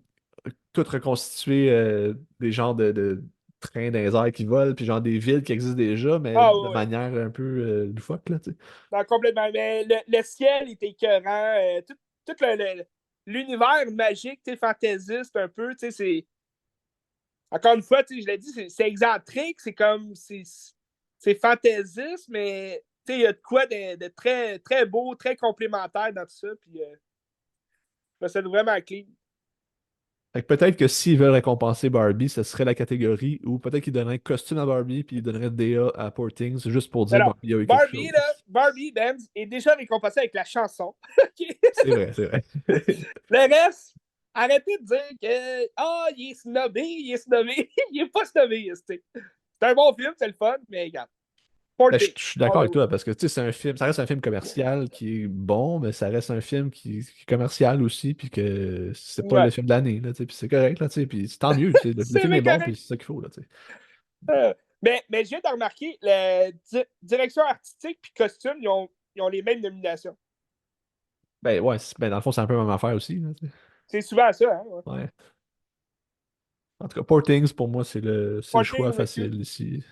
tout reconstitué des genres de trains dans les airs qui volent, puis genre des villes qui existent déjà, mais Ah, de ouais, ouais. manière un peu loufoque, là, tu sais. Non, complètement. Mais le ciel était écœurant. Tout l'univers magique, tu sais, fantaisiste un peu, tu sais, c'est. Encore une fois, tu sais, je l'ai dit, c'est excentrique, c'est comme. C'est fantaisiste, mais tu sais, il y a de quoi de très, très beau, très complémentaire dans tout ça. Puis, c'est vraiment clean. Fait que peut-être que s'ils veulent récompenser Barbie, ce serait la catégorie où peut-être qu'ils donneraient costume à Barbie, puis ils donneraient DA à Poor Things, juste pour dire, bon, Alors, il y a eu quelque Barbie, chose. là, Barbie, Ben, est déjà récompensé avec la chanson. OK? C'est vrai, c'est vrai. Le reste, arrêtez de dire que il est snobé, il est snobé. Il est pas snobé, c'est un bon film, c'est le fun, mais regarde. Ben, je 40, suis all d'accord the avec way. toi parce que tu sais, c'est un film, ça reste un film commercial qui est bon, mais ça reste un film qui est commercial aussi, puis que c'est pas le Ouais. film de l'année, là, tu sais, puis c'est correct, là, tu sais, puis c'est tant mieux, tu sais, le C'est film bien est bon, puis correct. c'est ça qu'il faut, là, tu sais. Mais je viens de remarquer, la direction artistique puis costume, ils ont les mêmes nominations. Ben ouais, ben, dans le fond, c'est un peu la même affaire aussi, là, tu sais. C'est souvent ça, hein? Ouais. Ouais. En tout cas, Poor Things, pour moi, c'est le choix Parking with you. facile ici.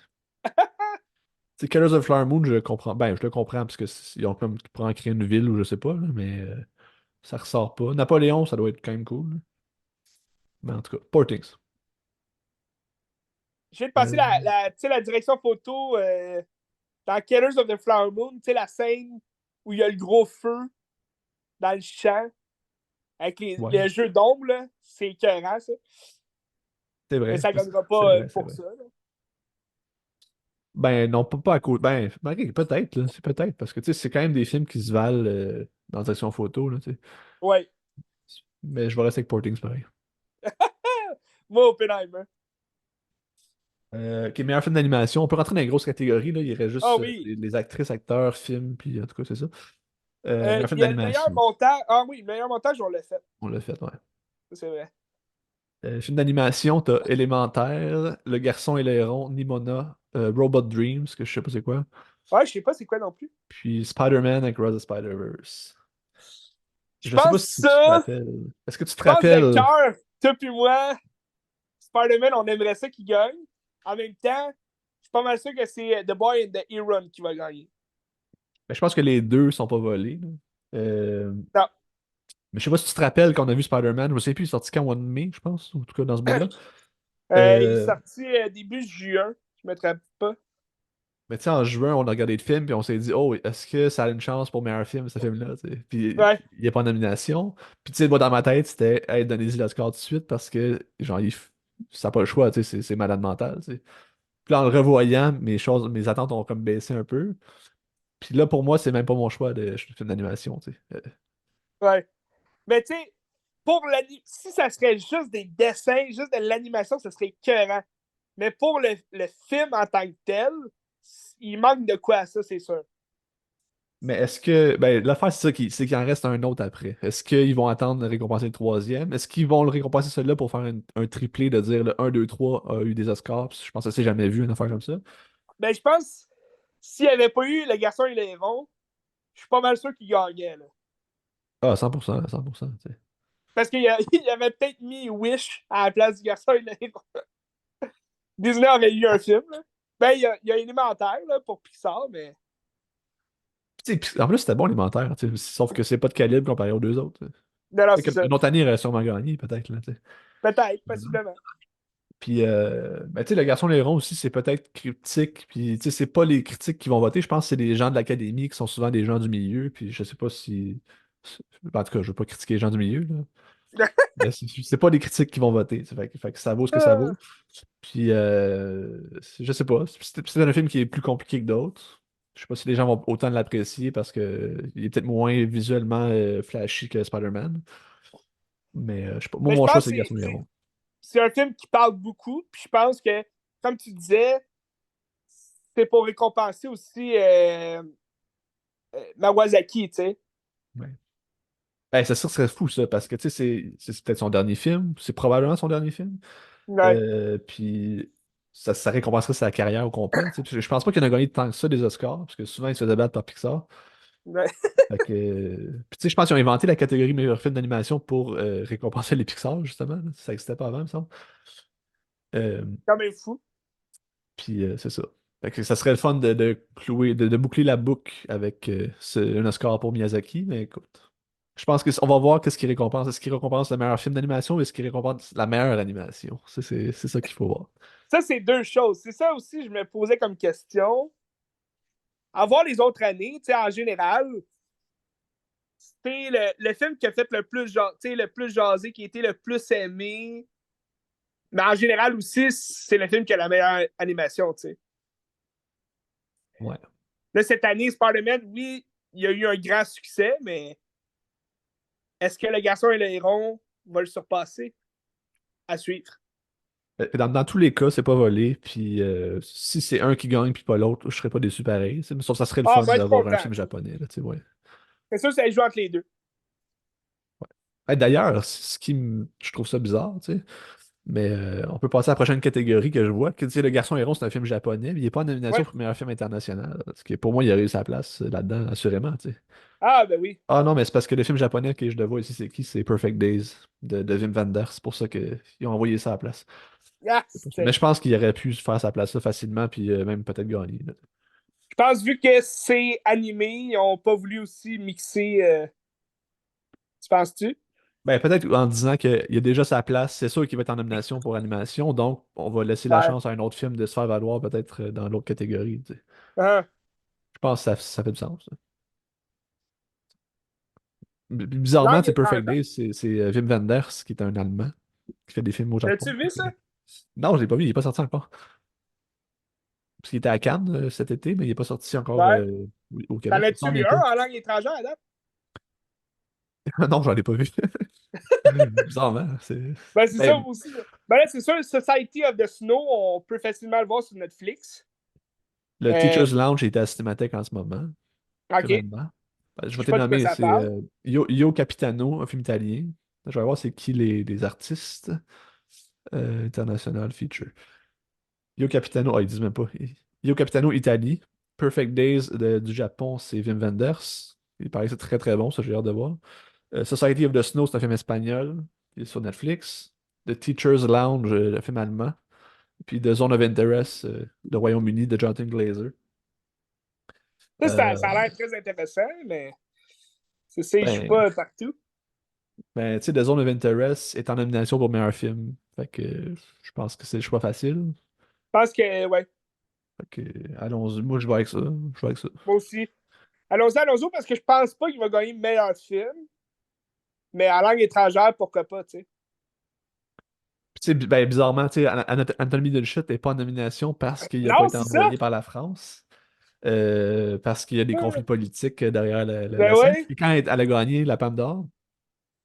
Tu sais, Colors of Flower Moon, je comprends, ben, je le comprends, parce que ils ont comme pour en créer une ville, ou je sais pas, là, mais ça ressort pas. Napoléon, ça doit être quand même cool, là. Mais en tout cas, Poor Things. Je viens de passer Euh, tu sais, la direction photo dans Killers of the Flower Moon, tu sais, la scène où il y a le gros feu dans le champ avec ouais, les jeux d'ombre, là. C'est écœurant, ça. c'est Mais vrai, ça ne gagnera c'est pas vrai, c'est pour vrai. ça. Là. Ben non, pas à cause. Ben, ok, peut-être, là, c'est peut-être, parce que tu sais, c'est quand même des films qui se valent dans la section photo, là, tu sais. Ouais. Mais je vais rester avec Poor Things, pareil. Moi, Oppenheimer. Ok, meilleur film d'animation. On peut rentrer dans les grosses catégories, là. Il y aurait Ah juste oui. les actrices, acteurs, films, puis en tout cas, c'est ça. Meilleur film Il y a le meilleur d'animation. montage. Ah oui, le meilleur montage, on l'a fait. On l'a fait, ouais. C'est vrai. Film d'animation, t'as Élémentaire, Le Garçon et l'Héron, Nimona, Robot Dreams, que je sais pas c'est quoi, Ouais, je sais pas c'est quoi non plus. puis Spider-Man Across the Spider-Verse. Je Je sais pas pense si tu te ça, rappelles. Est-ce que tu je te pense de rappelles? cœur, toi puis moi, Spider-Man, on aimerait ça qu'il gagne. En même temps, je suis pas mal sûr que c'est The Boy and the Heron qui va gagner. Ben, je pense que les deux sont pas volés, là. Euh, Non. mais je sais pas si tu te rappelles quand on a vu Spider-Man, je sais plus, il est sorti quand, au mois de mai, je pense, ou en tout cas dans ce bout-là. Il est Euh, sorti début juin, je me trompe pas. mais tu sais, en juin, on a regardé le film, puis on s'est dit, oh, est-ce que ça a une chance pour meilleur film, ce film-là, tu sais? Puis Ouais, il n'y a pas de nomination. Puis tu sais, moi, dans ma tête, c'était, hey, donnez-y l'Oscar tout de suite parce que, genre, ça n'a pas le choix, tu sais, c'est malade mental, tu sais. Puis là, en le revoyant, mes attentes ont comme baissé un peu. Puis là, pour moi, c'est même pas mon choix de film d'animation, tu sais. ouais. Mais tu sais, si ça serait juste des dessins, juste de l'animation, ça serait écœurant. Mais pour le film en tant que tel, il manque de quoi à ça, c'est sûr. Mais est-ce que. Ben, l'affaire, c'est ça, c'est qu'il en reste un autre après. Est-ce qu'ils vont attendre de récompenser le troisième? Est-ce qu'ils vont le récompenser celui-là pour faire un triplé de dire le un 2 3 a eu des Oscars? Puis je pense que ça s'est jamais vu, une affaire comme ça. Ben, je pense, s'il n'y avait pas eu Le Garçon et l'Héron, je suis pas mal sûr qu'il gagnait, là. Ah, 100%, 100%. Tu sais. Parce qu'il il avait peut-être mis Wish à la place du Garçon et l'Héron. Disney aurait eu un film, là. Ben, il y a Élémentaire, là, pour Pixar, mais. Puis, tu sais, en plus, c'était bon l'élémentaire, tu sais, sauf que c'est pas de calibre comparé aux deux autres. Non, non, c'est Peut-être ça. qu'une autre année, il aurait sûrement gagné, peut-être, là, tu sais. Peut-être, possiblement. Puis, ben, tu sais, le garçon Léron aussi, c'est peut-être critique. Puis, tu sais, c'est pas les critiques qui vont voter. Je pense que c'est des gens de l'académie qui sont souvent des gens du milieu. Puis, je sais pas si. Ben, en tout cas, je veux pas critiquer les gens du milieu, là. Mais c'est pas les critiques qui vont voter. Tu sais. Fait que ça vaut ce que ça vaut. Puis, je sais pas. C'est un film qui est plus compliqué que d'autres. Je sais pas si les gens vont autant l'apprécier parce que il est peut-être moins visuellement flashy que Spider-Man. Mais je sais pas. Moi, Mais je mon choix, pense c'est que le garçon Léron. c'est un film qui parle beaucoup. Puis je pense que, comme tu disais, c'est pour récompenser aussi Mawazaki, tu sais. Ouais. Ben, ça serait fou, ça, parce que, tu sais, c'est peut-être son dernier film. C'est probablement son dernier film. Ouais, Puis, ça récompenserait sa carrière au complet. Tu sais. Je pense pas qu'il en a gagné tant que ça des Oscars, parce que souvent, il se fait débattre par Pixar. ouais. Fait que, puis, tu sais, je pense qu'ils ont inventé la catégorie meilleur film d'animation pour récompenser les Pixar, justement. Là. Ça n'existait pas avant, il me semble. Euh, Quand même fou. puis, c'est ça. Fait que ça serait le fun de clouer, de boucler la boucle avec un Oscar pour Miyazaki, mais écoute. Je pense qu'on va voir qu'est-ce qui récompense. Est-ce qu'il récompense le meilleur film d'animation ou est-ce qu'il récompense la meilleure animation? C'est ça qu'il faut voir. Ça, c'est deux choses. C'est ça aussi, je me posais comme question. À voir les autres années, tu sais, en général, c'est le film qui a fait le plus jasé, qui a été le plus aimé. Mais en général aussi, c'est le film qui a la meilleure animation, tu sais. Ouais. Là, cette année, Spider-Man, oui, il y a eu un grand succès, mais est-ce que le garçon et le héron vont le surpasser? À suivre. Dans tous les cas, c'est pas volé. Puis si c'est un qui gagne puis pas l'autre, je serais pas déçu pareil. Tu sais, mais sauf que ça serait le Ah, fun va être d'avoir un content. film japonais. Là, tu sais, ouais. C'est sûr, ça joue entre les deux. D'ailleurs, je trouve ça bizarre, tu sais. Mais on peut passer à la prochaine catégorie que je vois. Que, tu sais, Le Garçon Héron, c'est un film japonais, mais il n'est pas en nomination Ouais. pour meilleur film international. Parce que pour moi, il aurait eu sa place là-dedans, assurément, tu sais. Ah, ben oui. Ah non, mais c'est parce que le film japonais que je le vois ici, c'est qui? C'est Perfect Days de Wim Wenders. C'est pour ça qu'ils ont envoyé ça à la place. Ah, C'est pour ça. Mais je pense qu'il aurait pu faire sa place là facilement, puis même peut-être gagner. Là. je pense, vu que c'est animé, ils n'ont pas voulu aussi mixer. Tu penses-tu? Ben, peut-être en disant qu'il y a déjà sa place, c'est sûr qu'il va être en nomination pour animation, donc on va laisser la Ouais. chance à un autre film de se faire valoir peut-être dans l'autre catégorie. Tu sais. Ah, Je pense que ça fait du sens. Ça. Bizarrement, langue c'est Perfect étrangère. Days, c'est Wim Wenders, qui est un Allemand, qui fait des films au Japon. L'as-tu vu, ça? Non, je l'ai pas vu, il n'est pas sorti encore. Parce qu'il était à Cannes cet été, mais il n'est pas sorti encore Ouais. au T'en Québec. Il as-tu s'en vu vient un pas. en langue étrangère à date? Non, j'en ai pas vu. Bizarrement. Ben, c'est ça Ben, aussi. Ben là, c'est sûr, Society of the Snow, on peut facilement le voir sur Netflix. le Euh, Teacher's Lounge est à la Cinémathèque en ce moment, OK. présentement. Ben, je Je vais sais te pas de quoi nommer, ça c'est parle. Io Capitano, un film italien. Je vais voir c'est qui les artistes. International feature. Io Capitano, ils disent même pas. Io Capitano Italie. Perfect Days du Japon, c'est Wim Wenders. Il paraît que c'est très très bon, ça j'ai hâte de voir. Society of the Snow, c'est un film espagnol. Il est sur Netflix. The Teacher's Lounge, le film allemand. Puis The Zone of Interest, le Royaume-Uni de Jonathan Glazer. Ça a Euh, l'air très intéressant, mais c'est ça, je suis ben, pas partout. ben, tu sais, The Zone of Interest est en nomination pour meilleur film. Fait que je pense que c'est le choix facile. Je pense que, ouais, Fait que allons-y. Moi, je vais avec ça. Je vais avec ça. moi aussi. Allons-y, parce que je pense pas qu'il va gagner meilleur film, mais en langue étrangère, pourquoi pas, tu sais. Puis, tu sais, ben, bizarrement, tu sais, Anatomy de Chute n'est pas en nomination parce qu'il n'a pas Non, été c'est ça! envoyé par la France. Parce qu'il y a des conflits politiques derrière Ben la scène. ouais. Puis quand elle a gagné la Palme d'Or,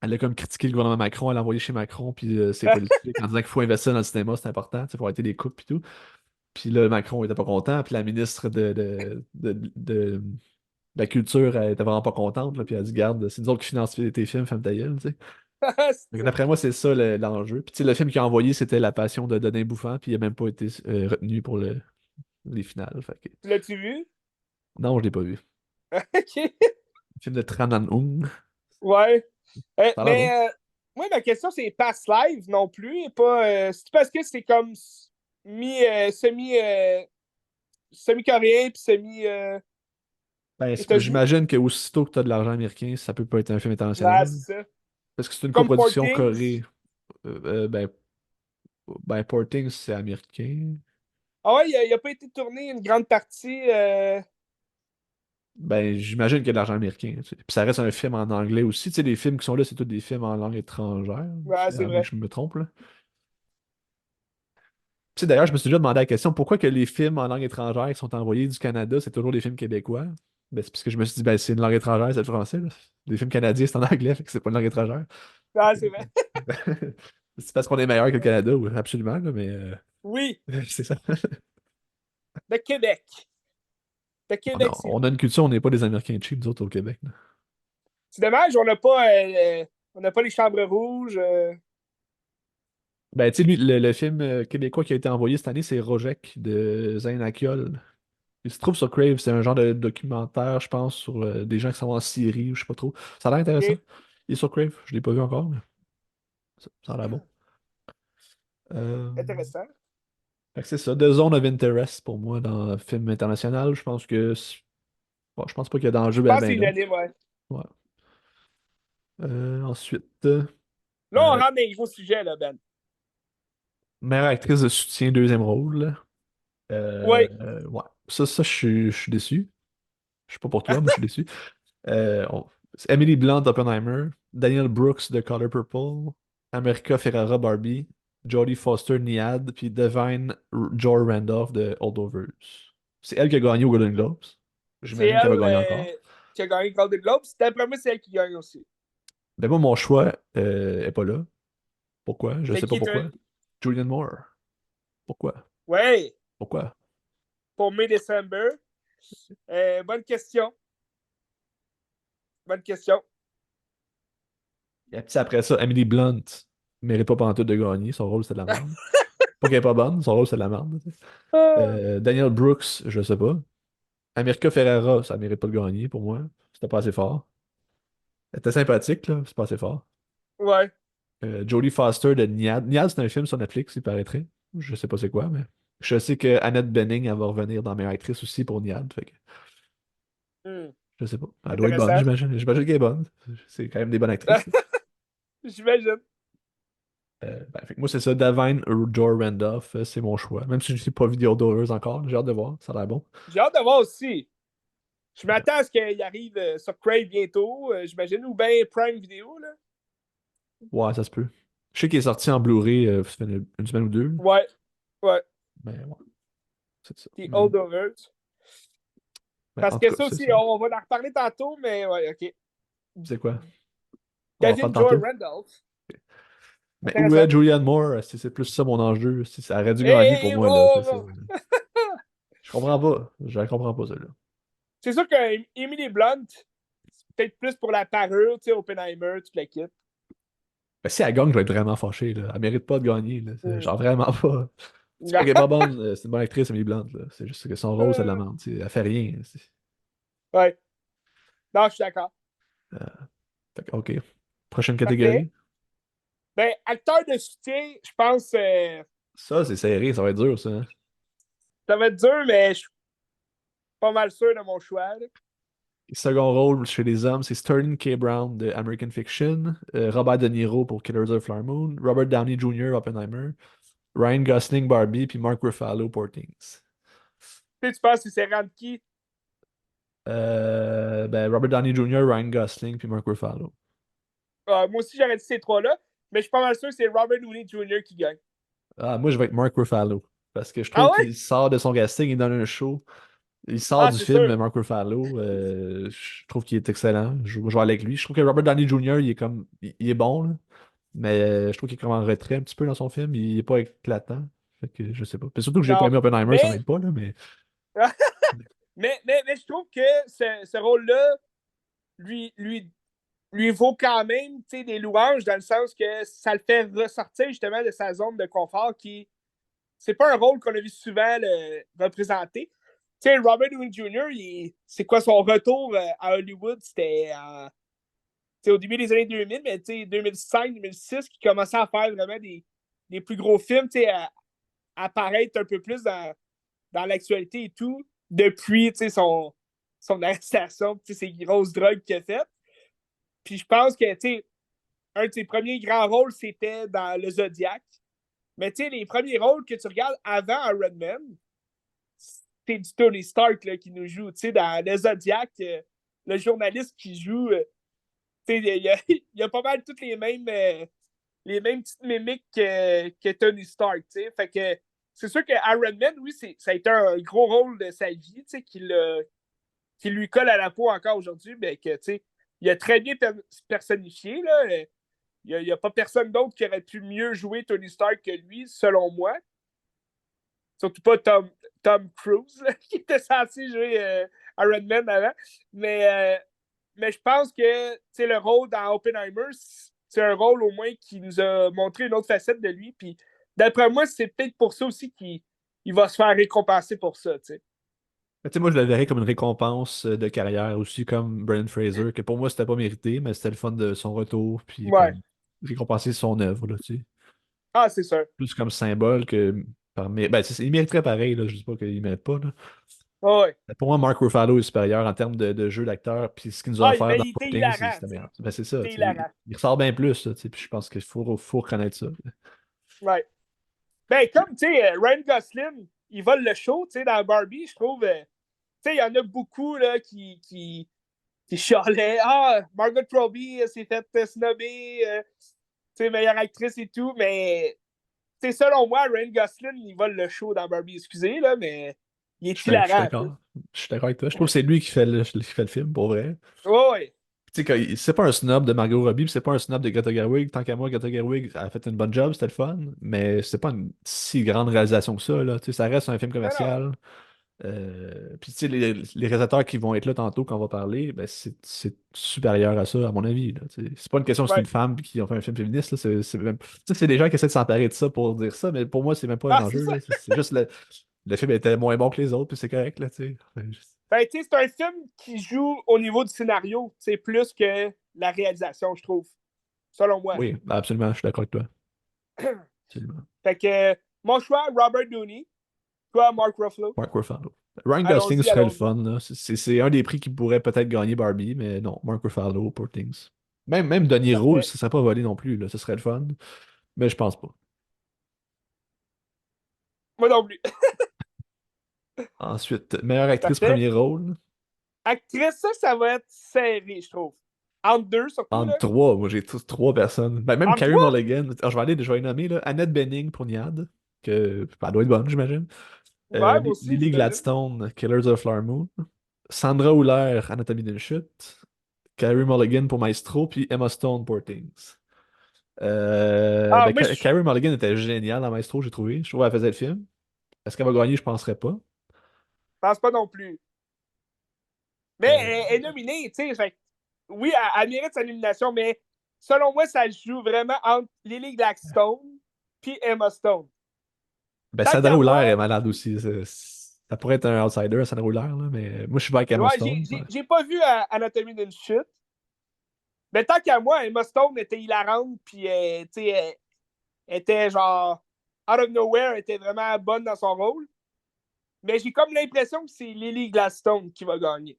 elle a comme critiqué le gouvernement Macron, elle l'a envoyé chez Macron, puis ses politiques, en disant qu'il faut investir dans le cinéma, c'est important, il faut arrêter les coupes et tout. Puis là, Macron était pas content, puis la ministre de la Culture, elle était vraiment pas contente, là, puis elle a dit, garde, c'est nous autres qui financent tes films, ferme ta gueule, tu sais. Donc, d'après moi, c'est ça l'enjeu. Puis tu sais, le film qu'il a envoyé, c'était La Passion de Denis Bouffant, puis il a même pas été retenu pour les finales. Fait que... L'as-tu vu? Non, je l'ai pas vu. OK. Le film de Tran Anh Un. Ouais. Ça a l'air bon. Mais moi, ma question, c'est Past Live non plus, et pas. C'est parce que c'est comme semi-coréen puis Ben, semi-États-Unis. j'imagine qu'aussitôt que tu as de l'argent américain, ça peut pas être un film Ouais, international. c'est ça. Parce que c'est une Comme Poor coproduction Things. Corée. Ben, Poor Things, c'est américain. Ah ouais, il a pas été tourné une grande partie. Ben, j'imagine qu'il y a de l'argent américain. Tu sais. Puis ça reste un film en anglais aussi. Tu sais, les films qui sont là, c'est tous des films en langue étrangère. Ouais, c'est À moins que vrai. je me trompe, là. Tu sais, d'ailleurs, je me suis déjà demandé la question, pourquoi que les films en langue étrangère qui sont envoyés du Canada, c'est toujours des films québécois? Ben, c'est parce que je me suis dit, ben, c'est une langue étrangère, c'est le français, là. Les films canadiens, c'est en anglais, fait que c'est pas une langue étrangère. Ouais, c'est vrai. C'est parce qu'on est meilleur que le Canada, oui, absolument, là, mais Oui, c'est ça. de Québec. De Québec, c'est On a tout. une culture, on n'est pas des Américains cheap, nous autres, au Québec, là. C'est dommage, on n'a pas les chambres rouges. Ben, tu sais, lui, le film québécois qui a été envoyé cette année, c'est Rojek de Zayn Akyol. Il se trouve sur Crave, c'est un genre de documentaire, je pense, sur des gens qui sont en Syrie ou je sais pas trop. Ça a l'air intéressant. OK. Il est sur Crave, je l'ai pas vu encore, mais ça a l'air bon. Euh, Intéressant. Fait que c'est ça, The Zone of Interest pour moi dans le film international. Je pense que bon, je pense pas qu'il y a Je d'enjeu ben pense que c'est ben là. unanime, ouais. Ouais. Ensuite, Là, on rentre dans les gros sujets, là, Ben. meilleure actrice de soutien, deuxième rôle. Oui. Ouais. Je suis déçu. Je sais pas pour toi, mais je suis déçu. C'est Emily Blunt d'Oppenheimer, Daniel Brooks de Color Purple, America Ferrara Barbie, Jodie Foster Niad, puis Devine Joy Randolph de Holdovers. C'est elle qui a gagné au Golden Globes. C'est J'imagine qu'elle va elle gagner encore. qui a gagné le Golden Globe. D'après moi, c'est elle qui gagne aussi. Ben moi, mon choix est pas là. Pourquoi? Je C'est sais pas qui, toi? pourquoi. Julianne Moore. Pourquoi? Oui, Pourquoi? pour May-December. Bonne question. Bonne question. Et puis après ça, Emily Blunt mérite pas pantoute de gagner. Son rôle, c'est de la merde. Pas qu'elle est pas bonne, son rôle, c'est de la merde. Tu sais. Ah, Daniel Brooks, je sais pas. America Ferrera, ça mérite pas de gagner pour moi. C'était pas assez fort. Elle était sympathique, là, c'est pas assez fort. ouais. Jodie Foster de Niad. Niad, c'est un film sur Netflix, il paraîtrait. Je sais pas c'est quoi, mais je sais que Annette Bening, elle va revenir dans meilleure actrice aussi pour Niad. Fait que Hmm, je sais pas. Elle doit être bonne, intéressant. j'imagine. J'imagine qu'elle est bonne. C'est quand même des bonnes actrices. J'imagine. Ben, fait que moi, c'est ça. Davine Joy Randolph, c'est mon choix. Même si je n'ai pas vu The Holdovers encore, j'ai hâte de voir. Ça a l'air bon. J'ai hâte de voir aussi. Je m'attends à ce qu'il arrive sur Crave bientôt, j'imagine, ou bien Prime Video, là. Ouais, ça se peut. Je sais qu'il est sorti en Blu-ray, ça fait une semaine ou deux. Ouais, ouais. Mais ouais, c'est ça. The Mais, Holdovers. Parce en que tout cas, ça c'est aussi, ça. on va en reparler tantôt, mais ouais, OK. C'est quoi? On en reparle Kevin Joy tantôt. Randolph. Mais où est Intéressant. Julianne Moore? C'est plus ça mon enjeu. Si ça aurait dû gagner pour Et moi, là. oh, oh. Je comprends pas. Je la comprends pas, celle-là. C'est sûr que Emily Blunt, c'est peut-être plus pour la parure, tu sais, Oppenheimer, toute l'équipe. Ben, si elle gagne, je vais être vraiment fâché, là. Elle mérite pas de gagner, là. Hmm. Genre vraiment pas. C'est pas qu'elle est pas bonne, c'est une bonne actrice, Emily Blunt, là. C'est juste que son rôle, c'est de la Euh, merde. Elle fait rien. ouais. Non, je suis d'accord. Euh, OK. Prochaine Parfait. catégorie. Ben, acteur de soutien, je pense Ça, c'est serré, ça va être dur, ça, hein. ça va être dur, mais je suis pas mal sûr de mon choix, là. Second rôle chez les hommes, c'est Sterling K. Brown de American Fiction, Robert De Niro pour Killers of the Flower Moon, Robert Downey Jr. Oppenheimer, Ryan Gosling Barbie, puis Mark Ruffalo pour Things. Tu penses que c'est rendre qui? Ben, Robert Downey Jr., Ryan Gosling, puis Mark Ruffalo. Moi aussi, j'aurais dit ces trois-là, mais je suis pas mal sûr que c'est Robert Downey Jr. qui gagne. Ah, moi, je vais être Mark Ruffalo. Parce que je Ah trouve ouais? qu'il sort de son casting, il donne un show. Il sort Ah, du c'est film, sûr. Mark Ruffalo. Je trouve qu'il est excellent. Je vais aller avec lui. Je trouve que Robert Downey Jr., il est comme. Il est bon, là. Mais je trouve qu'il est comme en retrait un petit peu dans son film. Il est pas éclatant. Fait que je sais pas. Puis surtout que j'ai pas Non. aimé Oppenheimer, ça Mais, m'aide pas, là. Mais mais je trouve que ce rôle-là lui, lui vaut quand même des louanges dans le sens que ça le fait ressortir justement de sa zone de confort qui c'est pas un rôle qu'on a vu souvent représenter. Tu sais, Robert Downey Jr., c'est quoi son retour à Hollywood? C'était au début des années 2000, mais 2005-2006, qui commençait à faire vraiment des plus gros films, à apparaître un peu plus dans l'actualité et tout, depuis son arrestation, ses grosses drogues qu'il a faites. Puis je pense que un de ses premiers grands rôles, c'était dans Le Zodiac. Mais les premiers rôles que tu regardes avant Iron Man, c'est du Tony Stark là, qui nous joue. Dans Le Zodiac, le journaliste qui joue, il y a pas mal toutes les mêmes petites mimiques que Tony Stark. Fait que c'est sûr que Iron Man, oui, ça a été un gros rôle de sa vie qui lui colle à la peau encore aujourd'hui, mais que il a très bien personnifié. Là. Il n'y a pas personne d'autre qui aurait pu mieux jouer Tony Stark que lui, selon moi. Surtout pas Tom Cruise, là, qui était censé jouer Iron Man avant. Mais, euh, mais je pense que le rôle dans Oppenheimer, c'est un rôle au moins qui nous a montré une autre facette de lui. Puis d'après moi, c'est peut-être pour ça aussi qu'il va se faire récompenser pour ça. T'sais. tu sais, moi, je le verrais comme une récompense de carrière aussi, comme Brendan Fraser, que pour moi, c'était pas mérité, mais c'était le fun de son retour, puis Ouais. comme récompenser son œuvre, là, tu sais. Ah, c'est sûr. Plus comme symbole que ben, il mériterait pareil, là, je dis pas qu'il ne mérite pas, là. Ah, ouais. Pour moi, Mark Ruffalo est supérieur en termes de jeu d'acteur, puis ce qu'il nous a Ah, offert mais dans il était Things, hilarant. c'était T'sais. meilleur. Ben, c'est ça, Il était tu sais, hilarant. il ressort bien plus, là, tu sais, puis je pense qu'il faut reconnaître ça. Ouais. Ben, comme, Ryan Gosling, il vole le show, dans Barbie, je trouve. Il y en a beaucoup, là, qui chialaient. Ah, Margot Robbie s'est fait snobber, meilleure actrice et tout, mais, selon moi, Ryan Gosling, il vole le show dans Barbie, excusez, là, mais il est Je suis hilarant, d'accord. Je suis d'accord avec toi. Je trouve que c'est lui qui fait le film, pour vrai. Oh, ouais. Tu sais, c'est pas un snob de Margot Robbie, puis c'est pas un snob de Greta Gerwig. Tant qu'à moi, Greta Gerwig a fait une bonne job, c'était le fun, mais c'est pas une si grande réalisation que ça, là. Tu sais, ça reste un film Non, non. commercial. Puis tu sais, les réalisateurs qui vont être là tantôt quand on va parler, ben, c'est supérieur à ça, à mon avis, là. Tu sais, c'est pas une question que c'est Ouais. une femme qui ont fait un film féministe, là. Tu sais, c'est des gens qui essaient de s'emparer de ça pour dire ça, mais pour moi, c'est même pas un Ah, c'est enjeu, ça. là. C'est juste le film était moins bon que les autres, puis c'est correct, là, tu sais. Ben, c'est un film qui joue au niveau du scénario, c'est plus que la réalisation, je trouve, selon moi. Oui, absolument, je suis d'accord avec toi. Absolument. Fait que, mon choix, Robert Downey. Toi, Mark Ruffalo. Mark Ruffalo. Ryan Gosling Allons-y, serait le allons-y. fun, là. C'est un des prix qui pourrait peut-être gagner Barbie, mais non, Mark Ruffalo pour Things. Même De Niro, Parfait. ça serait pas volé non plus, là. Ce serait le fun, mais je pense pas. Moi non plus. Ensuite, meilleure actrice Parfait. premier rôle. Actrice, ça va être serré, je trouve. Entre deux, surtout, Entre là. trois, moi j'ai tous trois personnes. Ben, même Entre Carey trois? Mulligan. Alors, je vais les nommer, là. Annette Bening pour Niad, que elle doit être bonne, j'imagine. Ouais, moi aussi, Lily j'imagine. Gladstone, Killers of the Flower Moon. Sandra Hüller, Anatomie d'une chute. Carey Mulligan pour Maestro, puis Emma Stone pour Things. Ah, Ben, moi, je Carey Mulligan était géniale dans Maestro, j'ai trouvé. Je trouve qu'elle faisait le film. Est-ce qu'elle va gagner? Je penserais pas. pense pas non plus. Mais Euh, elle est nominée, tu sais. Oui, elle mérite sa nomination, mais selon moi, ça se joue vraiment entre Lily Gladstone puis Emma Stone. Ben, Tant Sandra qu'à Hüller moi, est malade aussi. Ça pourrait être un outsider, Sandra Hüller, là, mais moi, je suis pas avec Emma ouais, Stone. Ouais. j'ai pas vu Anatomy d'une chute. Mais tant qu'à moi, Emma Stone était hilarante, puis elle était genre out of nowhere, elle était vraiment bonne dans son rôle. Mais j'ai comme l'impression que c'est Lily Gladstone qui va gagner.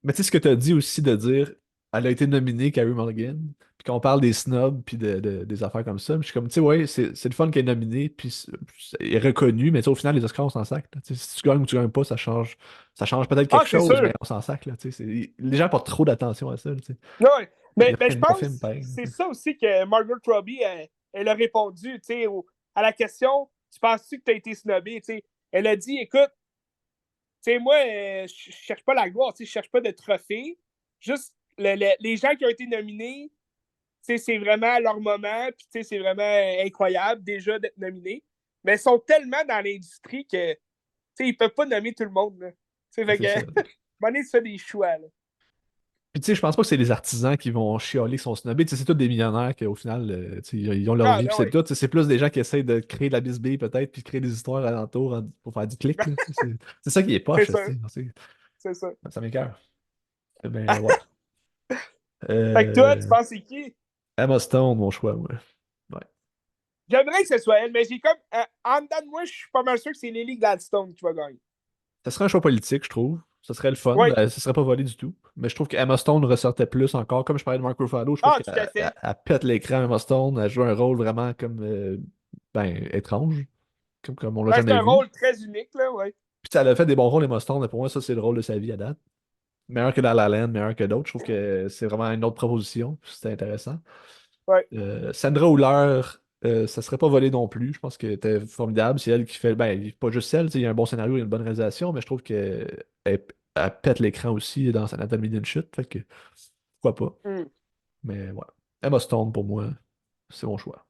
Mais tu sais ce que tu as dit aussi de dire, elle a été nominée, Carey Mulligan, puis qu'on parle des snobs, puis des affaires comme ça. Je suis comme, tu sais, ouais, c'est le fun qu'elle est nominée, puis elle est reconnue, mais tu sais, au final, les Oscars, on s'en sac. Là. Tu sais, si tu gagnes ou tu gagnes pas, ça change peut-être Ah, quelque c'est chose, sûr. mais on s'en sac. Là, tu sais, les gens portent trop d'attention à ça. Tu sais. Ouais. Il y a Mais plein je de bons pense films, que pareil. c'est ça aussi que Margot Robbie, elle a répondu à la question tu penses-tu que tu as été snobé? Elle a dit écoute, moi, je cherche pas la gloire, je cherche pas de trophée. Juste les gens qui ont été nominés, c'est vraiment leur moment, puis c'est vraiment incroyable déjà d'être nominés. Mais ils sont tellement dans l'industrie que ils peuvent pas nommer tout le monde. Là. Ben, Fait c'est ça. que, Monet se fait des choix. Là. Puis tu sais, je pense pas que c'est les artisans qui vont chialer qui sont snobés. Tu sais, c'est tous des millionnaires qui, au final, tu sais, ils ont leur Ah, vie, puis non, c'est oui. tout. Tu sais, c'est plus des gens qui essayent de créer de la bisbille, peut-être, puis de créer des histoires alentour pour faire du clic. Là. C'est ça qui est C'est poche, tu ça. sais. C'est ça. Ça m'écoeure. Mais ouais. Fait que toi, tu Euh, penses c'est qui? Emma Stone, mon choix, ouais. Ouais. J'aimerais que ce soit elle, mais j'ai comme. En dedans de moi, je suis pas mal sûr que c'est Lily Gladstone qui va gagner. Ça serait un choix politique, je trouve. Ça serait le fun. Oui. Ça serait pas volé du tout. Mais je trouve que Emma Stone ressortait plus encore. Comme je parlais de Mark Ruffalo, je trouve Ah, tout à qu'elle fait. elle pète l'écran, Emma Stone. Elle joue un rôle vraiment comme ben, étrange. Comme on l'a Ben, c'est jamais un vu. rôle très unique, là, ouais. Puis elle a fait des bons rôles, Emma Stone, mais pour moi, ça, c'est le rôle de sa vie à date. Meilleur que La La Land, meilleur que d'autres. Je trouve que c'est vraiment une autre proposition. C'était intéressant. Ouais. Sandra Hüller, ça serait pas volé non plus. Je pense qu'elle était formidable. C'est elle qui fait. Ben, pas juste elle, il y a un bon scénario et une bonne réalisation, mais je trouve qu'elle pète l'écran aussi dans Anatomy d'une chute. Fait que pourquoi pas. Hmm. Mais ouais. Emma Stone, pour moi, c'est mon choix.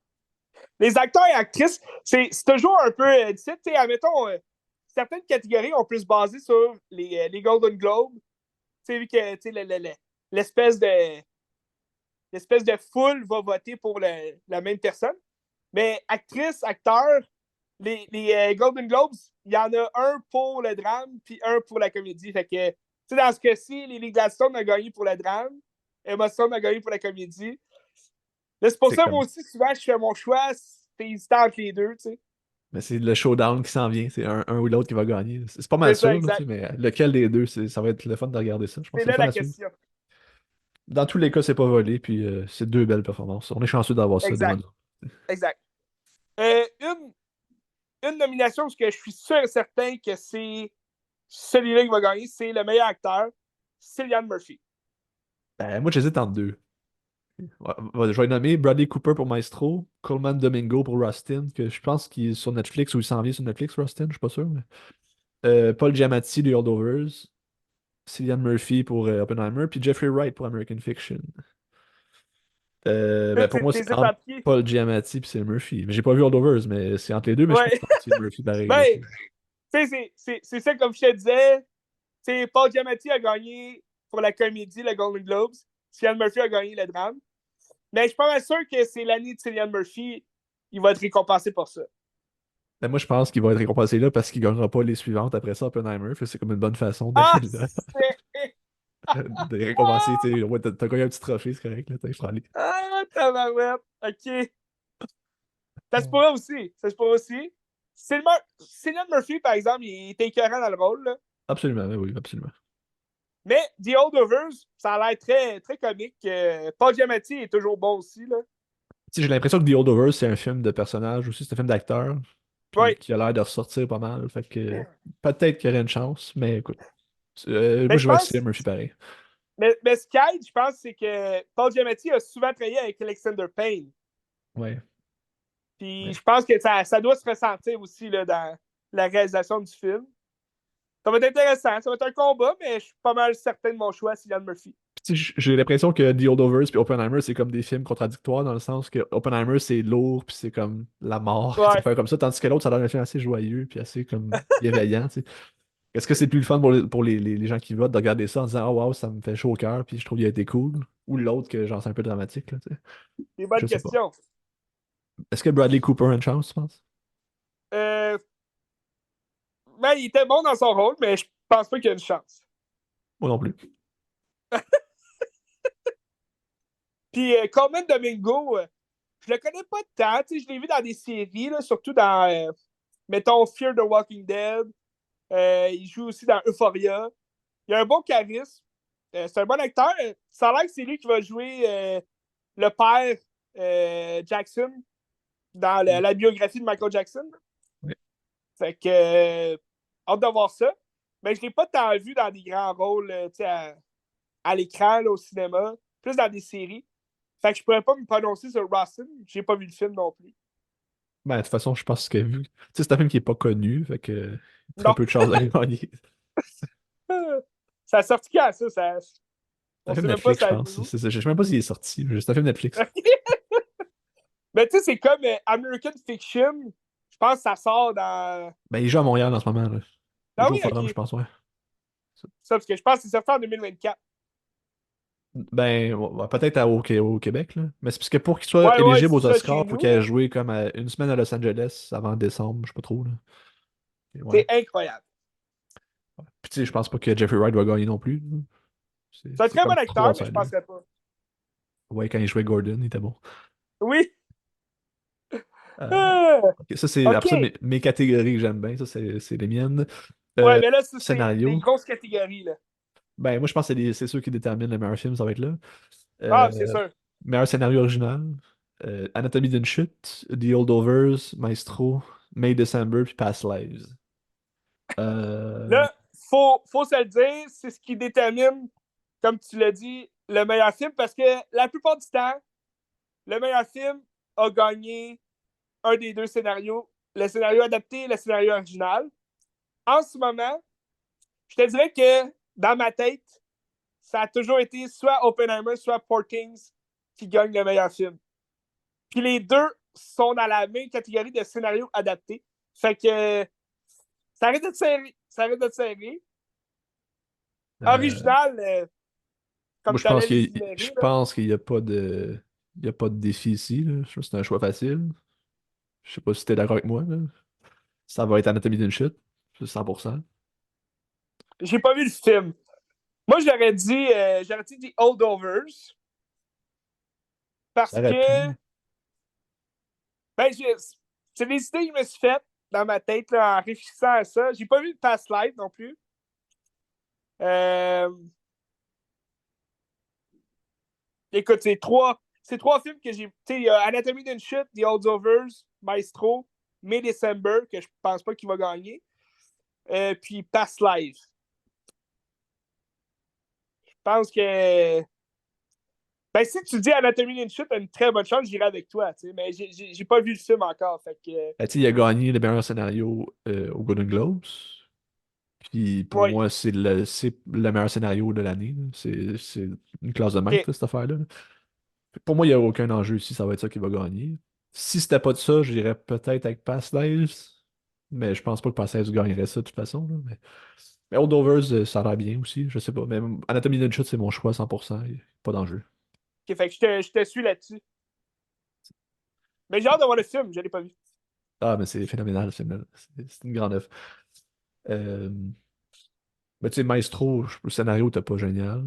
Les acteurs et actrices, c'est toujours un peu difficile. Admettons, certaines catégories ont plus basé sur les Golden Globes. Vu que l'espèce de l'espèce de foule va voter pour la même personne. Mais actrice, acteur, les Golden Globes, il y en a un pour le drame puis un pour la comédie. Fait que, dans ce cas-ci, Lily Gladstone a gagné pour le drame, Emma Stone a gagné pour la comédie. Là, c'est pour C'est ça, moi comme. aussi, souvent, je fais mon choix, c'est hésitant entre les deux, tu sais. Mais c'est le showdown qui s'en vient. C'est un ou l'autre qui va gagner. C'est pas mal C'est ça, sûr, là, tu sais, exact. mais lequel des deux, ça va être le fun de regarder ça. Je pense que C'est c'est le là fun la à suivre. question. Dans tous les cas, c'est pas volé, puis c'est deux belles performances. On est chanceux d'avoir ça devant Exact, nous. exact. Euh, une, une nomination, parce que je suis sûr et certain que c'est celui-là qui va gagner, c'est le meilleur acteur, Cillian Murphy. Ben, moi, j'hésite entre deux. Je vais nommer Bradley Cooper pour Maestro, Coleman Domingo pour Rustin, que je pense qu'il est sur Netflix ou il s'en vient sur Netflix, Rustin, je suis pas sûr. Mais... Paul Giamatti de Holdovers, Cillian Murphy pour Oppenheimer, puis Jeffrey Wright pour American Fiction. Ben, pour moi, c'est T'hésites entre entre qui? Paul Giamatti et Cillian Murphy. Mais j'ai pas vu Holdovers, mais c'est entre les deux, mais je pense Ouais. que c'est entre Cillian Murphy pareil. Là, Ben, c'est ça, comme je te disais. Paul Giamatti a gagné pour la comédie le Golden Globes. Cillian Murphy a gagné le drame. Mais je suis pas mal sûr que c'est l'année de Cillian Murphy. Il va être récompensé pour ça. Ben, moi, je pense qu'il va être récompensé là parce qu'il gagnera pas les suivantes après ça, Oppenheimer. Fait que c'est comme une bonne façon de, Ah! de récompenser. Tu sais, ouais, t'as gagné un petit trophée, c'est correct. Là, je prends les... Ah, tabarouette. OK. Ça se pourrait aussi. Ça se pourrait aussi. Cillian Murphy, par exemple, il est écœurant dans le rôle. Là. Absolument, ben oui, absolument. Mais The Holdovers, ça a l'air très, très comique. Paul Giamatti est toujours bon aussi. Là. Tu sais, j'ai l'impression que The Holdovers, c'est un film de personnage aussi, c'est un film d'acteur, puis Oui. qui a l'air de ressortir pas mal. Fait que peut-être qu'il y aurait une chance, mais écoute. Moi, Mais je je vais essayer pense, Murphy pareil. mais ce qui aide, je pense, c'est que Paul Giamatti a souvent travaillé avec Alexander Payne. Ouais, Puis ouais. je pense que ça doit se ressentir aussi là, dans la réalisation du film. Ça va être intéressant. Ça va être un combat, mais je suis pas mal certain de mon choix, Cillian Murphy. Puis, tu sais, j'ai l'impression que The Holdovers puis Oppenheimer, c'est comme des films contradictoires dans le sens que Oppenheimer, c'est lourd, puis c'est comme la mort, c'est Ouais. faire comme ça, tandis que l'autre, ça donne un film assez joyeux, puis assez comme bienveillant, tu sais. Est-ce que c'est plus le fun pour les gens qui votent de regarder ça en disant, oh wow, ça me fait chaud au cœur, puis je trouve qu'il a été cool, ou l'autre que genre c'est un peu dramatique, là, tu sais. C'est une Je bonne sais pas. question. Est-ce que Bradley Cooper a une chance, tu penses? Euh, ben, il était bon dans son rôle, mais je pense pas qu'il y a une chance. Moi non plus. Puis Coleman Domingo, je le connais pas tant. Je l'ai vu dans des séries, là, surtout dans, mettons, Fear the Walking Dead. Il joue aussi dans Euphoria. Il a un bon charisme. C'est un bon acteur. Ça a l'air que c'est lui qui va jouer le père Jackson dans la biographie de Michael Jackson. Ouais. Fait que, hâte de voir ça. Mais je ne l'ai pas tant vu dans des grands rôles à l'écran, là, au cinéma, plus dans des séries. Fait que je pourrais pas me prononcer sur Rawson. J'ai pas vu le film non plus. Ben, de toute façon, je pense que vu. Tu sais, c'est un film qui est pas connu, fait que très Non. peu de chances de gagner. Ça a sorti quand, ça? C'est On un film sait même pas si Netflix, je ça a pense. joué où. Je sais même pas s'il est sorti. C'est un film Netflix. Mais tu sais, c'est comme American Fiction. Je pense que ça sort dans. Ben, il joue à Montréal en ce moment, là. Il Ah joue au oui, Forum, je ok. pense, ouais. Ça, parce que je pense que c'est sorti en 2024. Ben, ouais, peut-être au Québec, là. Mais c'est parce que pour qu'il soit Ouais, ouais, éligible c'est aux ça Oscars, chez il faut nous, qu'il ait là. joué comme une semaine à Los Angeles avant décembre, je sais pas trop, là. Et ouais. C'est incroyable. Puis tu sais, je pense pas que Jeffrey Wright va gagner non plus, là. C'est un C'est très bon comme trop acteur, mais je outsider. penserais pas. Ouais, quand il jouait Gordon, il était bon. Oui. Euh, Ah, ok, ça, c'est OK. après ça, mes catégories que j'aime bien, ça, c'est les miennes. Ouais, mais là, ça, c'est des Scénario. grosses catégories, là. Ben, moi, je pense que c'est ceux qui déterminent le meilleur film, ça va être là. Ah, c'est Euh, sûr. Meilleur scénario original. Anatomie d'une chute, The Holdovers, Maestro, May December, puis Past Lives. Euh, Là, faut se le dire, c'est ce qui détermine, comme tu l'as dit, le meilleur film, parce que la plupart du temps, le meilleur film a gagné un des deux scénarios, le scénario adapté et le scénario original. En ce moment, je te dirais que dans ma tête, ça a toujours été soit Oppenheimer, soit Poor Things qui gagne le meilleur film. Puis les deux sont dans la même catégorie de scénario adapté. Fait que ça arrête de serrer. Ça arrête de serrer. euh, Original, Moi, comme tu allais les énumérer, je là. pense qu'il n'y a pas de. Il y a pas de défi ici, là. Je trouve que c'est un choix facile. Je sais pas si t'es d'accord avec moi, là. Ça va être Anatomie d'une chute. C'est 100%. J'ai pas vu le film. Moi, j'aurais dit The Holdovers Ça parce aurait que pu. ben, c'est des idées que je me suis faites dans ma tête là, en réfléchissant à ça. J'ai pas vu Past Life non plus. Euh, Écoute, c'est trois films que j'ai. Tu sais, Anatomy d'une chute, The Holdovers, Maestro, May December, que je pense pas qu'il va gagner. Puis Past Life. Je pense que. Ben, si tu dis Anatomy d'une chute, t'as une très bonne chance, j'irai avec toi, tu sais. Mais j'ai pas vu le film encore. Fait que. Tu sais, il a gagné le meilleur scénario au Golden Globes. Puis pour Oui. moi, c'est le meilleur scénario de l'année, là. C'est une classe de maître, OK. là, cette affaire-là, là. Pour moi, il n'y a aucun enjeu ici, ça va être ça qui va gagner. Si c'était pas de ça, j'irais peut-être avec Past Lives. Mais je pense pas que Past Lives gagnerait ça de toute façon, là. Mais Holdovers, ça a l'air bien aussi, je sais pas. Mais Anatomie d'une chute, c'est mon choix à 100%. Y a pas d'enjeu. OK, fait que je te suis là-dessus. Mais j'ai hâte de voir le film, je l'ai pas vu. Ah, mais c'est phénoménal, ce film-là. C'est une grande œuvre. Euh, mais tu sais, Maestro, le scénario t'es pas génial.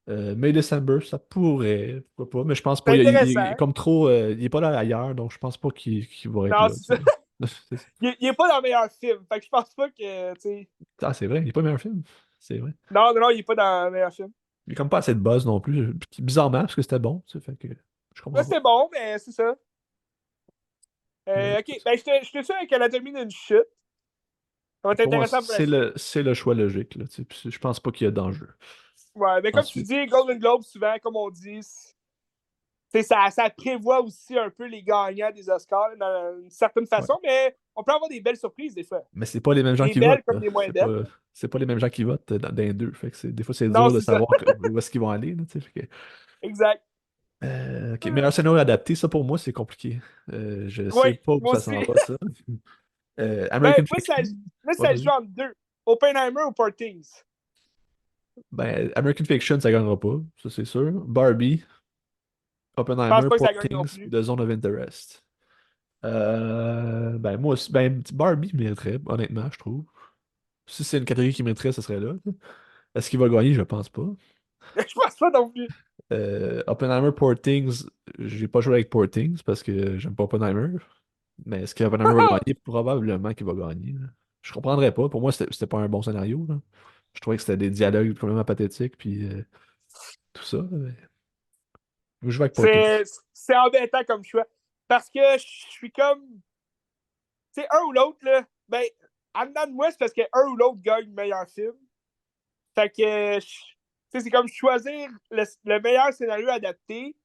May December, ça pourrait, pourquoi pas, mais je pense pas. C'est Il est intéressant. comme trop. Il est pas là ailleurs, donc je pense pas qu'il va être Non, là. c'est Tu ça. sais. Il est pas dans le meilleur film. Fait que je pense pas que, tu sais. Ah, c'est vrai, il est pas le meilleur film. C'est vrai. Non, non, non, il est pas dans le meilleur film. Il est comme pas assez de buzz non plus. Bizarrement, parce que c'était bon. Tu sais, fait que je Là, comprends pas. c'est bon, mais c'est ça. Mais OK, ben je te suis avec Anatomie d'une chute. Ça va être pour moi, intéressant pour la suite. c'est le choix logique, là, tu sais. Puis je pense pas qu'il y a d'enjeu. Ouais, mais comme tu Ensuite, dis, Golden Globe, souvent, comme on dit, ça prévoit aussi un peu les gagnants des Oscars d'une certaine ouais. façon, mais on peut avoir des belles surprises des fois. Mais c'est pas les mêmes gens Des qui belles votent, comme là. des moins belles. C'est pas les mêmes gens qui votent dans les deux. Fait que des fois, c'est Non, dur de c'est ça. savoir où est-ce qu'ils vont aller, là, tu sais. Exact. Ok, meilleur scénario adapté, ça pour moi, c'est compliqué. Je sais Oui, pas où moi ça aussi. s'en va, ça. Ben, American moi, Fiction. là, Ouais, ça joue vas-y. entre deux. Oppenheimer ou Poor Things? Ben, American Fiction, ça gagnera pas, ça c'est sûr. Barbie, Je pense Oppenheimer, pas que Poor ça gagne non Things, plus. The Zone of Interest. Ben, moi aussi, ben, Barbie mériterait, honnêtement, je trouve. Si c'est une catégorie qui mériterait, ce serait là. Est-ce qu'il va gagner? Je pense pas. Je pense pas non plus. Oppenheimer, Poor Things, j'ai pas joué avec Poor Things parce que j'aime pas Oppenheimer. Mais est-ce qu'Oppenheimer va gagner? Probablement qu'il va gagner, là. Je comprendrais pas. Pour moi, c'était pas un bon scénario, là. Je trouvais que c'était des dialogues complètement pathétiques, puis tout ça. Mais... Je vais avec Poor Things. C'est embêtant comme choix. Parce que je suis comme. Tu sais, un ou l'autre, là. Ben, en dedans de moi, c'est parce que un ou l'autre gagne le meilleur film. Fait que. Tu sais, c'est comme choisir le meilleur scénario adapté,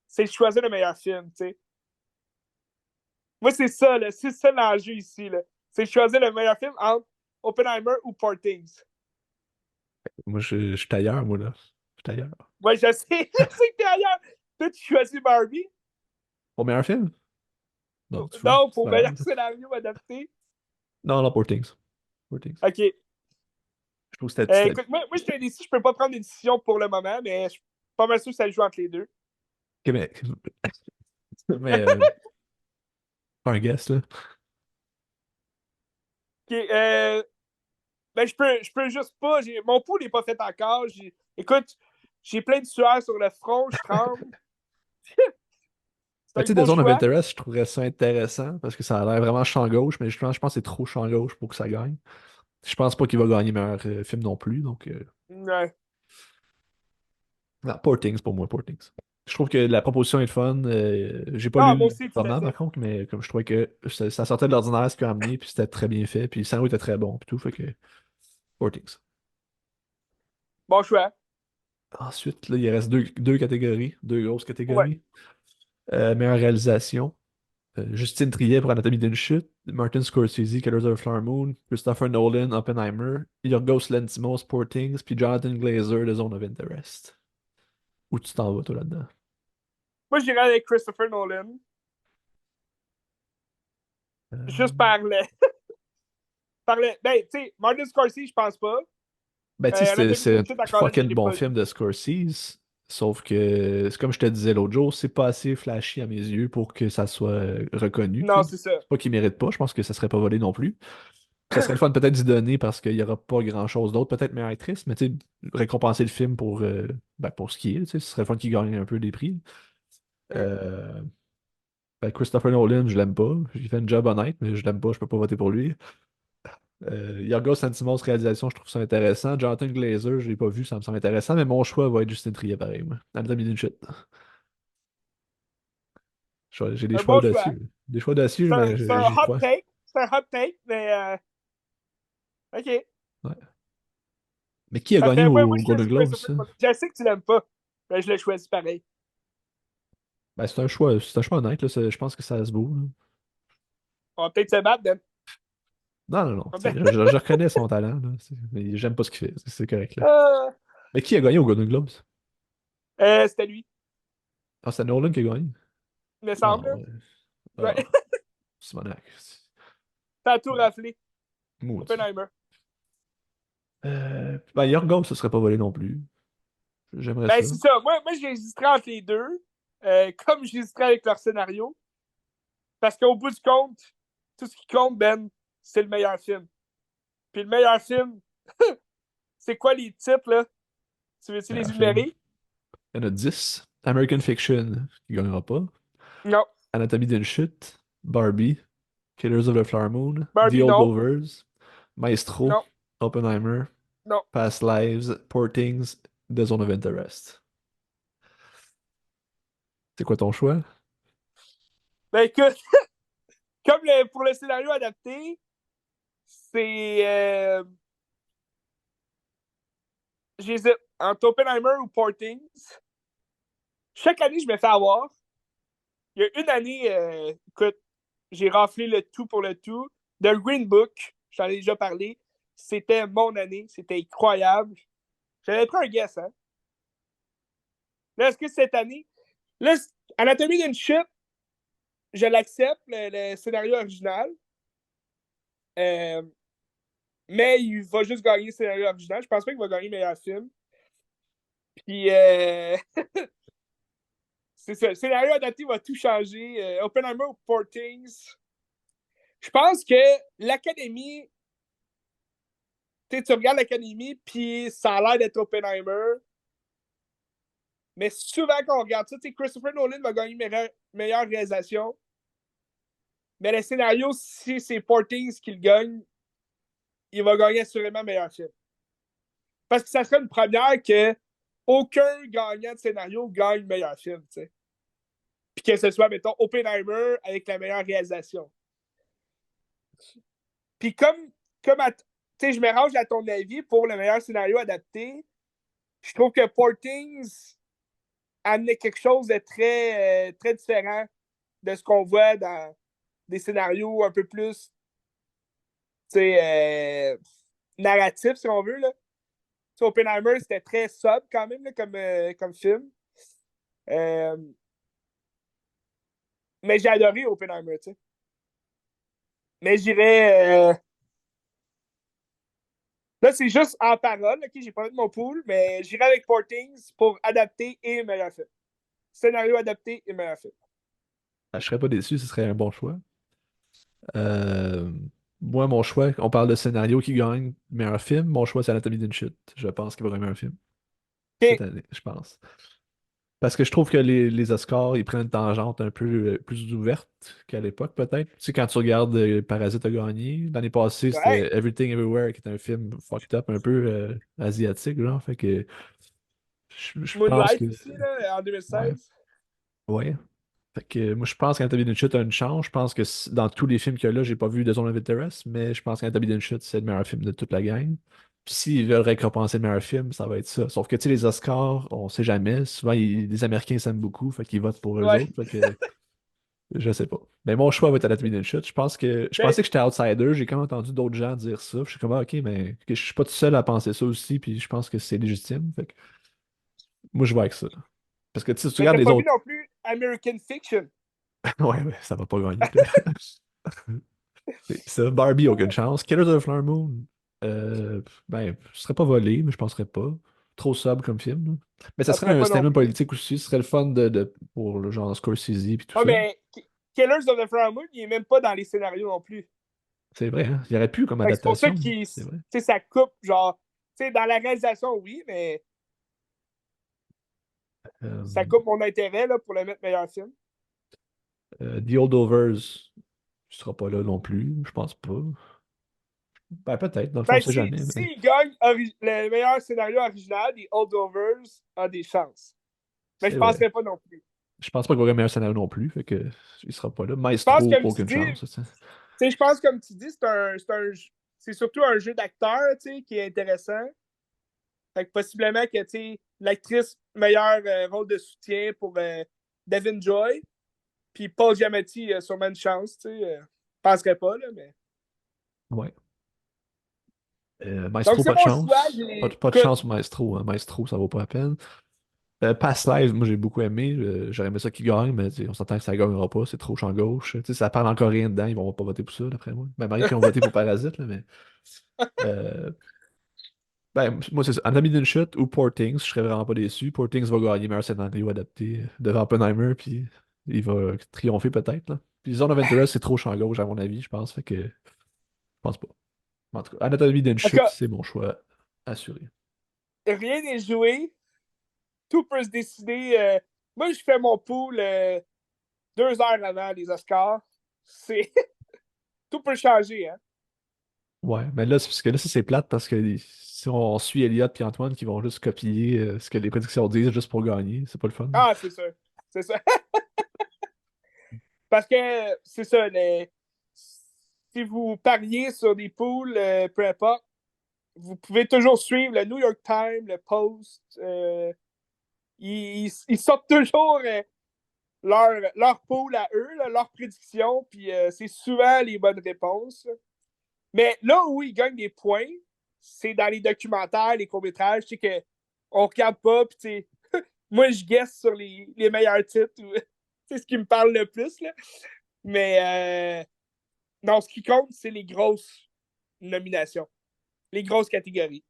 c'est choisir le meilleur film, tu sais. Moi, c'est ça, là. C'est ça l'enjeu ici, là. C'est choisir le meilleur film entre Oppenheimer ou Poor Things. Moi, je suis ailleurs, moi, là. Je suis ailleurs. Ouais, je sais, je sais que t'es ailleurs. Toi, tu choisis Barbie. Pour meilleur film? Non, tu fous. Non, C'est pour malade. meilleur scénario adapté. Non, non, Poor Things. Poor Things. OK. Je trouve que c'était. Écoute, moi, je suis indécis, je peux pas prendre une décision pour le moment, mais je suis pas mal sûr que ça joue entre les deux. Ok, mais pas un guess, là. OK, ben, je peux juste pas. Mon pouls n'est pas fait encore. Écoute, j'ai plein de sueur sur le front, je tremble. C'est Ben, un tu sais, The gros Zone of choix. Interest, je trouverais ça intéressant parce que ça a l'air vraiment champ gauche, mais justement, je pense que c'est trop champ gauche pour que ça gagne. Je pense pas qu'il va gagner meilleur film non plus, donc. Ouais. Non, Poor Things pour moi, Poor Things. Je trouve que la proposition est fun. J'ai pas lu Ah, moi le aussi, tout à roman, par fait. contre, mais comme je trouvais que ça sortait de l'ordinaire ce qu'il a amené, puis c'était très bien fait, puis le scénario était très bon, puis tout, fait que Poor Things. Bon choix. Ensuite, là, il reste deux catégories, deux grosses Ouais. catégories. Meilleure réalisation. Justine Triet pour Anatomie d'une chute, Martin Scorsese, Killers of the Flower Moon, Christopher Nolan, Oppenheimer, Yorgos Lanthimos, Poor Things, puis Jonathan Glazer, The Zone of Interest. Où tu t'en vas, toi, là-dedans? Moi, j'irais avec Christopher Nolan. Euh, Juste Ben, tu sais, Martin Scorsese, je pense pas. Ben, tu sais, Anatomie c'est d'une un chute, encore là, je fucking l'ai bon pas film vu. de Scorsese, sauf que, c'est comme je te disais l'autre jour, c'est pas assez flashy à mes yeux pour que ça soit reconnu, tu Non, sais. c'est ça. C'est pas qu'il mérite pas, je pense que ça serait pas volé non plus. Ça serait le fun peut-être d'y donner parce qu'il y aura pas grand-chose d'autre, peut-être meilleure actrice, mais tu sais, récompenser le film pour ce qui est, tu sais, ce serait le fun qu'il gagne un peu des prix. Euh, ben, Christopher Nolan, je l'aime pas. Il fait un job honnête, mais je l'aime pas, je peux pas voter pour lui. Yorgos Lanthimos, réalisation, je trouve ça intéressant. Jonathan Glazer, je l'ai pas vu, ça me semble intéressant, mais mon choix va être Justin Trier, pareil, moi. Anatomie d'une chute. J'ai des Un choix bon choix. audacieux. Des choix audacieux, mais C'est un j'y hot crois. take. C'est un hot take, mais OK. Ouais. Mais qui a gagné Parfait. Moi, au je Golden choisis Globes, Christopher ça? Nolan. Je sais que tu l'aimes pas. Mais je l'ai choisi pareil. Ben, c'est un choix honnête, là. Je pense que ça se vaut, là. On va peut-être se battre, Dan. Non, non, non. On va Tu sais, peut-être- je reconnais son talent, là. Mais j'aime pas ce qu'il fait. C'est correct, là. Euh, Mais qui a gagné au Golden Globes? C'était lui, Ah, c'est Nolan qui a gagné. il me Ah, semble. ouais. Ouais. Ah, Simonac. T'as tout raflé. Maudit. Oppenheimer. Ben, Yorgos, ce serait pas volé non plus. J'aimerais Ben, ça. c'est ça. Moi j'hésiterais entre les deux. Comme j'hésiterais avec leur scénario. Parce qu'au bout du compte, tout ce qui compte, Ben, c'est le meilleur film. Puis le meilleur film, c'est quoi les titres, là? Tu veux-tu les Meilleur film. énumérer? Il y en a 10. American Fiction, qui gagnera pas. Non. Anatomie d'une chute. Barbie. Killers of the Flower Moon. The Barbie, non. Holdovers. Maestro. Non. Oppenheimer. Non. Past Lives. Poor Things. The Zone of Interest. C'est quoi ton choix? Ben, écoute, comme pour le scénario adapté, c'est. J'hésite entre Oppenheimer ou Poor Things. Chaque année, je me fais avoir. Il y a une année, écoute, j'ai raflé le tout pour le tout. The Green Book, j'en ai déjà parlé. C'était mon année. C'était incroyable. J'avais pris un guess, hein. Là, est-ce que cette année. Là, Anatomie d'une chute, je l'accepte, le scénario original. Euh, Mais il va juste gagner le scénario original. Je pense pas qu'il va gagner meilleur film. Puis, c'est ça. Le scénario adapté va tout changer. Oppenheimer ou Poor Things. Je pense que l'Académie, tu regardes l'Académie, puis ça a l'air d'être Oppenheimer. Mais souvent, quand on regarde ça, Christopher Nolan va gagner meilleure réalisation. Mais le scénario, si c'est Poor Things qui le gagne, il va gagner assurément meilleur film. Parce que ça serait une première que aucun gagnant de scénario gagne meilleur film, tu sais. Puis que ce soit, mettons, Oppenheimer avec la meilleure réalisation. Puis comme je me range à ton avis pour le meilleur scénario adapté, je trouve que Poor Things amenait quelque chose de très différent de ce qu'on voit dans des scénarios un peu plus narratifs, si on veut. Là. Oppenheimer, c'était très sobre quand même là, comme film. Mais j'ai adoré Oppenheimer, tu sais. Mais j'irais. Là, c'est juste en parole, ok? J'ai parlé de mon pool, mais j'irais avec Poor Things pour adapter et meilleur film. Scénario adapté et meilleur film. Je serais pas déçu, ce serait un bon choix. Euh, Moi, mon choix, on parle de scénario qui gagne meilleur film. Mon choix, c'est Anatomie d'une chute. Je pense qu'il va gagner un film cette Ok. année, je pense. Parce que je trouve que les Oscars, ils prennent une tangente un peu plus ouverte qu'à l'époque, peut-être. Tu sais, quand tu regardes Parasite a gagné, l'année passée, Ouais. c'était Everything Everywhere, qui est un film fucked up, un peu asiatique, genre. Fait que je pense que. Moonlight aussi, là, en Ouais. 2016. Ouais. Fait que moi, je pense qu'Anatomie d'une chute a une chance. Je pense que dans tous les films qu'il y a là, j'ai pas vu The Zone of Interest, mais je pense qu'Anatomie d'une chute, c'est le meilleur film de toute la gang. Puis s'ils veulent récompenser le meilleur film, ça va être ça. Sauf que, tu sais, les Oscars, on sait jamais. Souvent, les Américains s'aiment beaucoup, fait qu'ils votent pour eux Ouais. autres. Fait que, je sais pas. Mais mon choix va être Anatomie d'une chute. Je Ben, pensais que j'étais outsider. J'ai quand même entendu d'autres gens dire ça. Je suis comme, ah, ok, mais que je suis pas tout seul à penser ça aussi, puis je pense que c'est légitime. Fait que moi, je vais avec ça. Parce que, tu sais, si tu mais regardes t'as les pas vu autres, non plus American Fiction. ouais, ça va pas gagner. C'est ça, Barbie, aucune chance. Killers of the Flower Moon, ben, je serais pas volé, mais je penserais pas. Trop sobre comme film, là. Mais ça Ça serait serait un pas non statement plus. politique aussi. Ce serait le fun pour le genre Scorsese et tout Ah, ça. mais Killers of the Flower Moon, il est même pas dans les scénarios non plus. C'est vrai, hein? Il y aurait pu comme Fait que c'est pour ça adaptation. qu'il, C'est vrai. ça coupe, genre, dans la réalisation, oui, mais Euh, ça coupe mon intérêt là, pour le mettre meilleur film. The Holdovers, ne sera pas là non plus. Je pense pas. Ben, peut-être. Dans le fond, on Ben, sait jamais. Mais s'il gagne le meilleur scénario original, des Holdovers a des chances. Mais c'est je vrai. penserais pas non plus. Je pense pas qu'il y aurait meilleur scénario non plus. Fait que il sera pas là. Je pense, Maestro, comme tu aucune dis, chance. Ça. je pense, comme tu dis, c'est surtout un jeu d'acteur, qui est intéressant. Fait que possiblement que, l'actrice, meilleur rôle de soutien pour Devin Joy, puis Paul Giamatti a sûrement une chance, je penserais pas, là, mais... Ouais. Donc, Maestro, c'est pas de mon choix. chance. Pas de Écoute, chance pour Maestro, hein. Maestro, ça vaut pas la peine. Past Lives, moi j'ai beaucoup aimé. J'aurais aimé ça qu'il gagne, mais on s'entend que ça gagnera pas. C'est trop champ gauche. Tu sais, ça parle en coréen dedans, ils vont pas voter pour ça, d'après moi. Ben, Marie qui ont voté pour Parasite, là, mais. euh, ben, moi, c'est ça. Anatomy d'une chute ou Poor Things, je serais vraiment pas déçu. Poor Things va gagner meilleur scénario adapté devant Oppenheimer, puis il va triompher peut-être, là. Puis Zone of Interest, c'est trop champ gauche, à mon avis, je pense. Fait que je pense pas. En tout cas, Anatomy d'une en tout chute, cas, c'est mon choix assuré. rien n'est joué. Tout peut se décider. Moi, je fais mon pool 2 heures avant les Oscars. C'est... Tout peut changer, hein. Ouais, mais là, c'est parce que là, ça, c'est plate parce que si on suit Elliot et Antoine qui vont juste copier ce que les prédictions disent juste pour gagner, c'est pas le fun. Ah, c'est sûr. C'est ça. Parce que c'est ça, si vous pariez sur des poules, peu importe, vous pouvez toujours suivre le New York Times, le Post. Ils sortent toujours leur pool à eux, là, leurs prédictions, puis c'est souvent les bonnes réponses. Mais là où ils gagnent des points, c'est dans les documentaires, les courts-métrages, tu sais, qu'on regarde pas, puis tu sais, moi, je guesse sur les meilleurs titres, c'est ce qui me parle le plus, là. Mais non, ce qui compte, c'est les grosses nominations. les grosses catégories.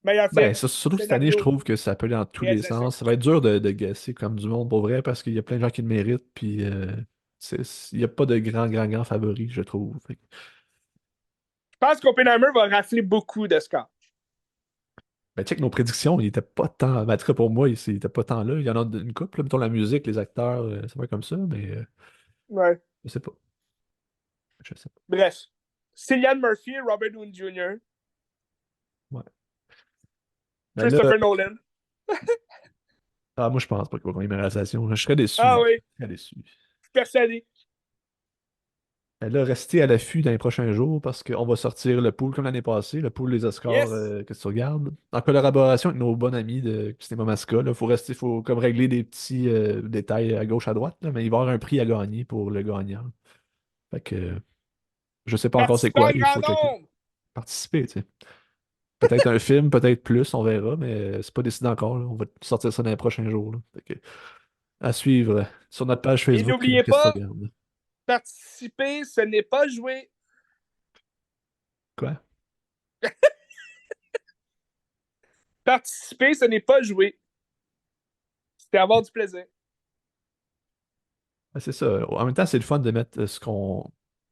Meilleur Ben, film, surtout que cette année, je scénario, trouve que ça peut aller dans tous les réalisation. sens. Ça va être dur de guesser comme du monde pour vrai parce qu'il y a plein de gens qui le méritent. Puis il n'y a pas de grand favori, je trouve. Je pense qu'Oppenheimer va rafler beaucoup de scores. Ben, check nos prédictions, il était pas tant. Ben, en tout cas, pour moi, il était pas tant là. Il y en a une couple, là, mettons la musique, les acteurs, ça va être comme ça, mais Ouais. je sais pas. Je sais pas. Bref. Cillian Murphy, Robert Downey Jr., Ouais. Ben là, Christopher Nolan. moi je pense pas qu'il va gagner ma réalisation. Je serais déçu. Ah oui, Je serais déçu. je suis persuadé. Ben là, restez à l'affût dans les prochains jours parce qu'on va sortir le pool comme l'année passée, le pool des Oscars Yes! que tu regardes. En collaboration avec nos bons amis de Cinéma Masca. Il faut rester, faut comme régler des petits détails à gauche, à droite, là, mais il va y avoir un prix à gagner pour le gagnant. Fait que je sais pas encore c'est Participer quoi, en il faut grand checker. nombre! Participer, tu sais. Peut-être un film, peut-être plus, on verra, mais c'est pas décidé encore, là. On va sortir ça dans les prochains jours, là. Fait que, à suivre sur notre page Et Facebook, n'oubliez qu'est-ce que tu pas, regardes? participer, ce n'est pas jouer. Quoi? Participer, ce n'est pas jouer. C'est avoir du plaisir. Ben, c'est ça. En même temps, c'est le fun de mettre ce qu'on. En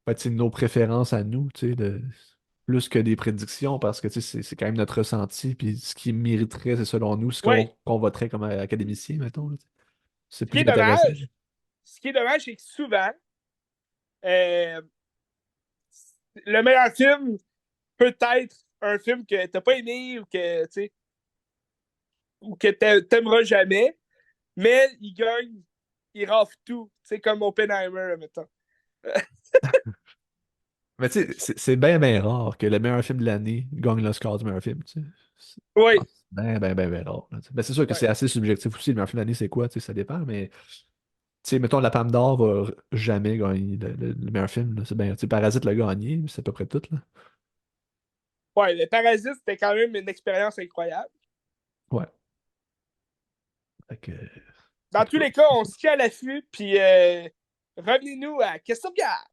fait, c'est nos préférences à nous, tu sais, plus que des prédictions, parce que tu sais, c'est quand même notre ressenti, puis ce qui mériterait, c'est selon nous, ce Oui. qu'on voterait comme académicien, mettons, là, tu sais. C'est Ce qui est plus intéressant. dommage, ce qui est dommage, c'est que souvent, euh, le meilleur film peut être un film que t'as pas aimé ou que, tu sais, ou que t'aimeras jamais, mais il gagne, il rafle tout. C'est comme Oppenheimer, mettons. Mais tu sais, c'est bien rare que le meilleur film de l'année gagne l'Oscar du meilleur film, tu sais. Je Oui, pense que c'est bien rare, là, tu sais. Ben, c'est sûr que ouais. c'est assez subjectif aussi, le meilleur film de l'année, c'est quoi, tu sais, ça dépend, mais tu sais, mettons, la Palme d'Or va jamais gagner le meilleur film, là. C'est bien, tu sais, Parasite l'a gagné, mais c'est à peu près tout, là. Ouais, le Parasite, c'était quand même une expérience incroyable. Ouais. Fait que, en Dans tous tout cas, les cas, c'est on ça. se tient à l'affût, puis revenez-nous à Qu'est-ce que tu regardes?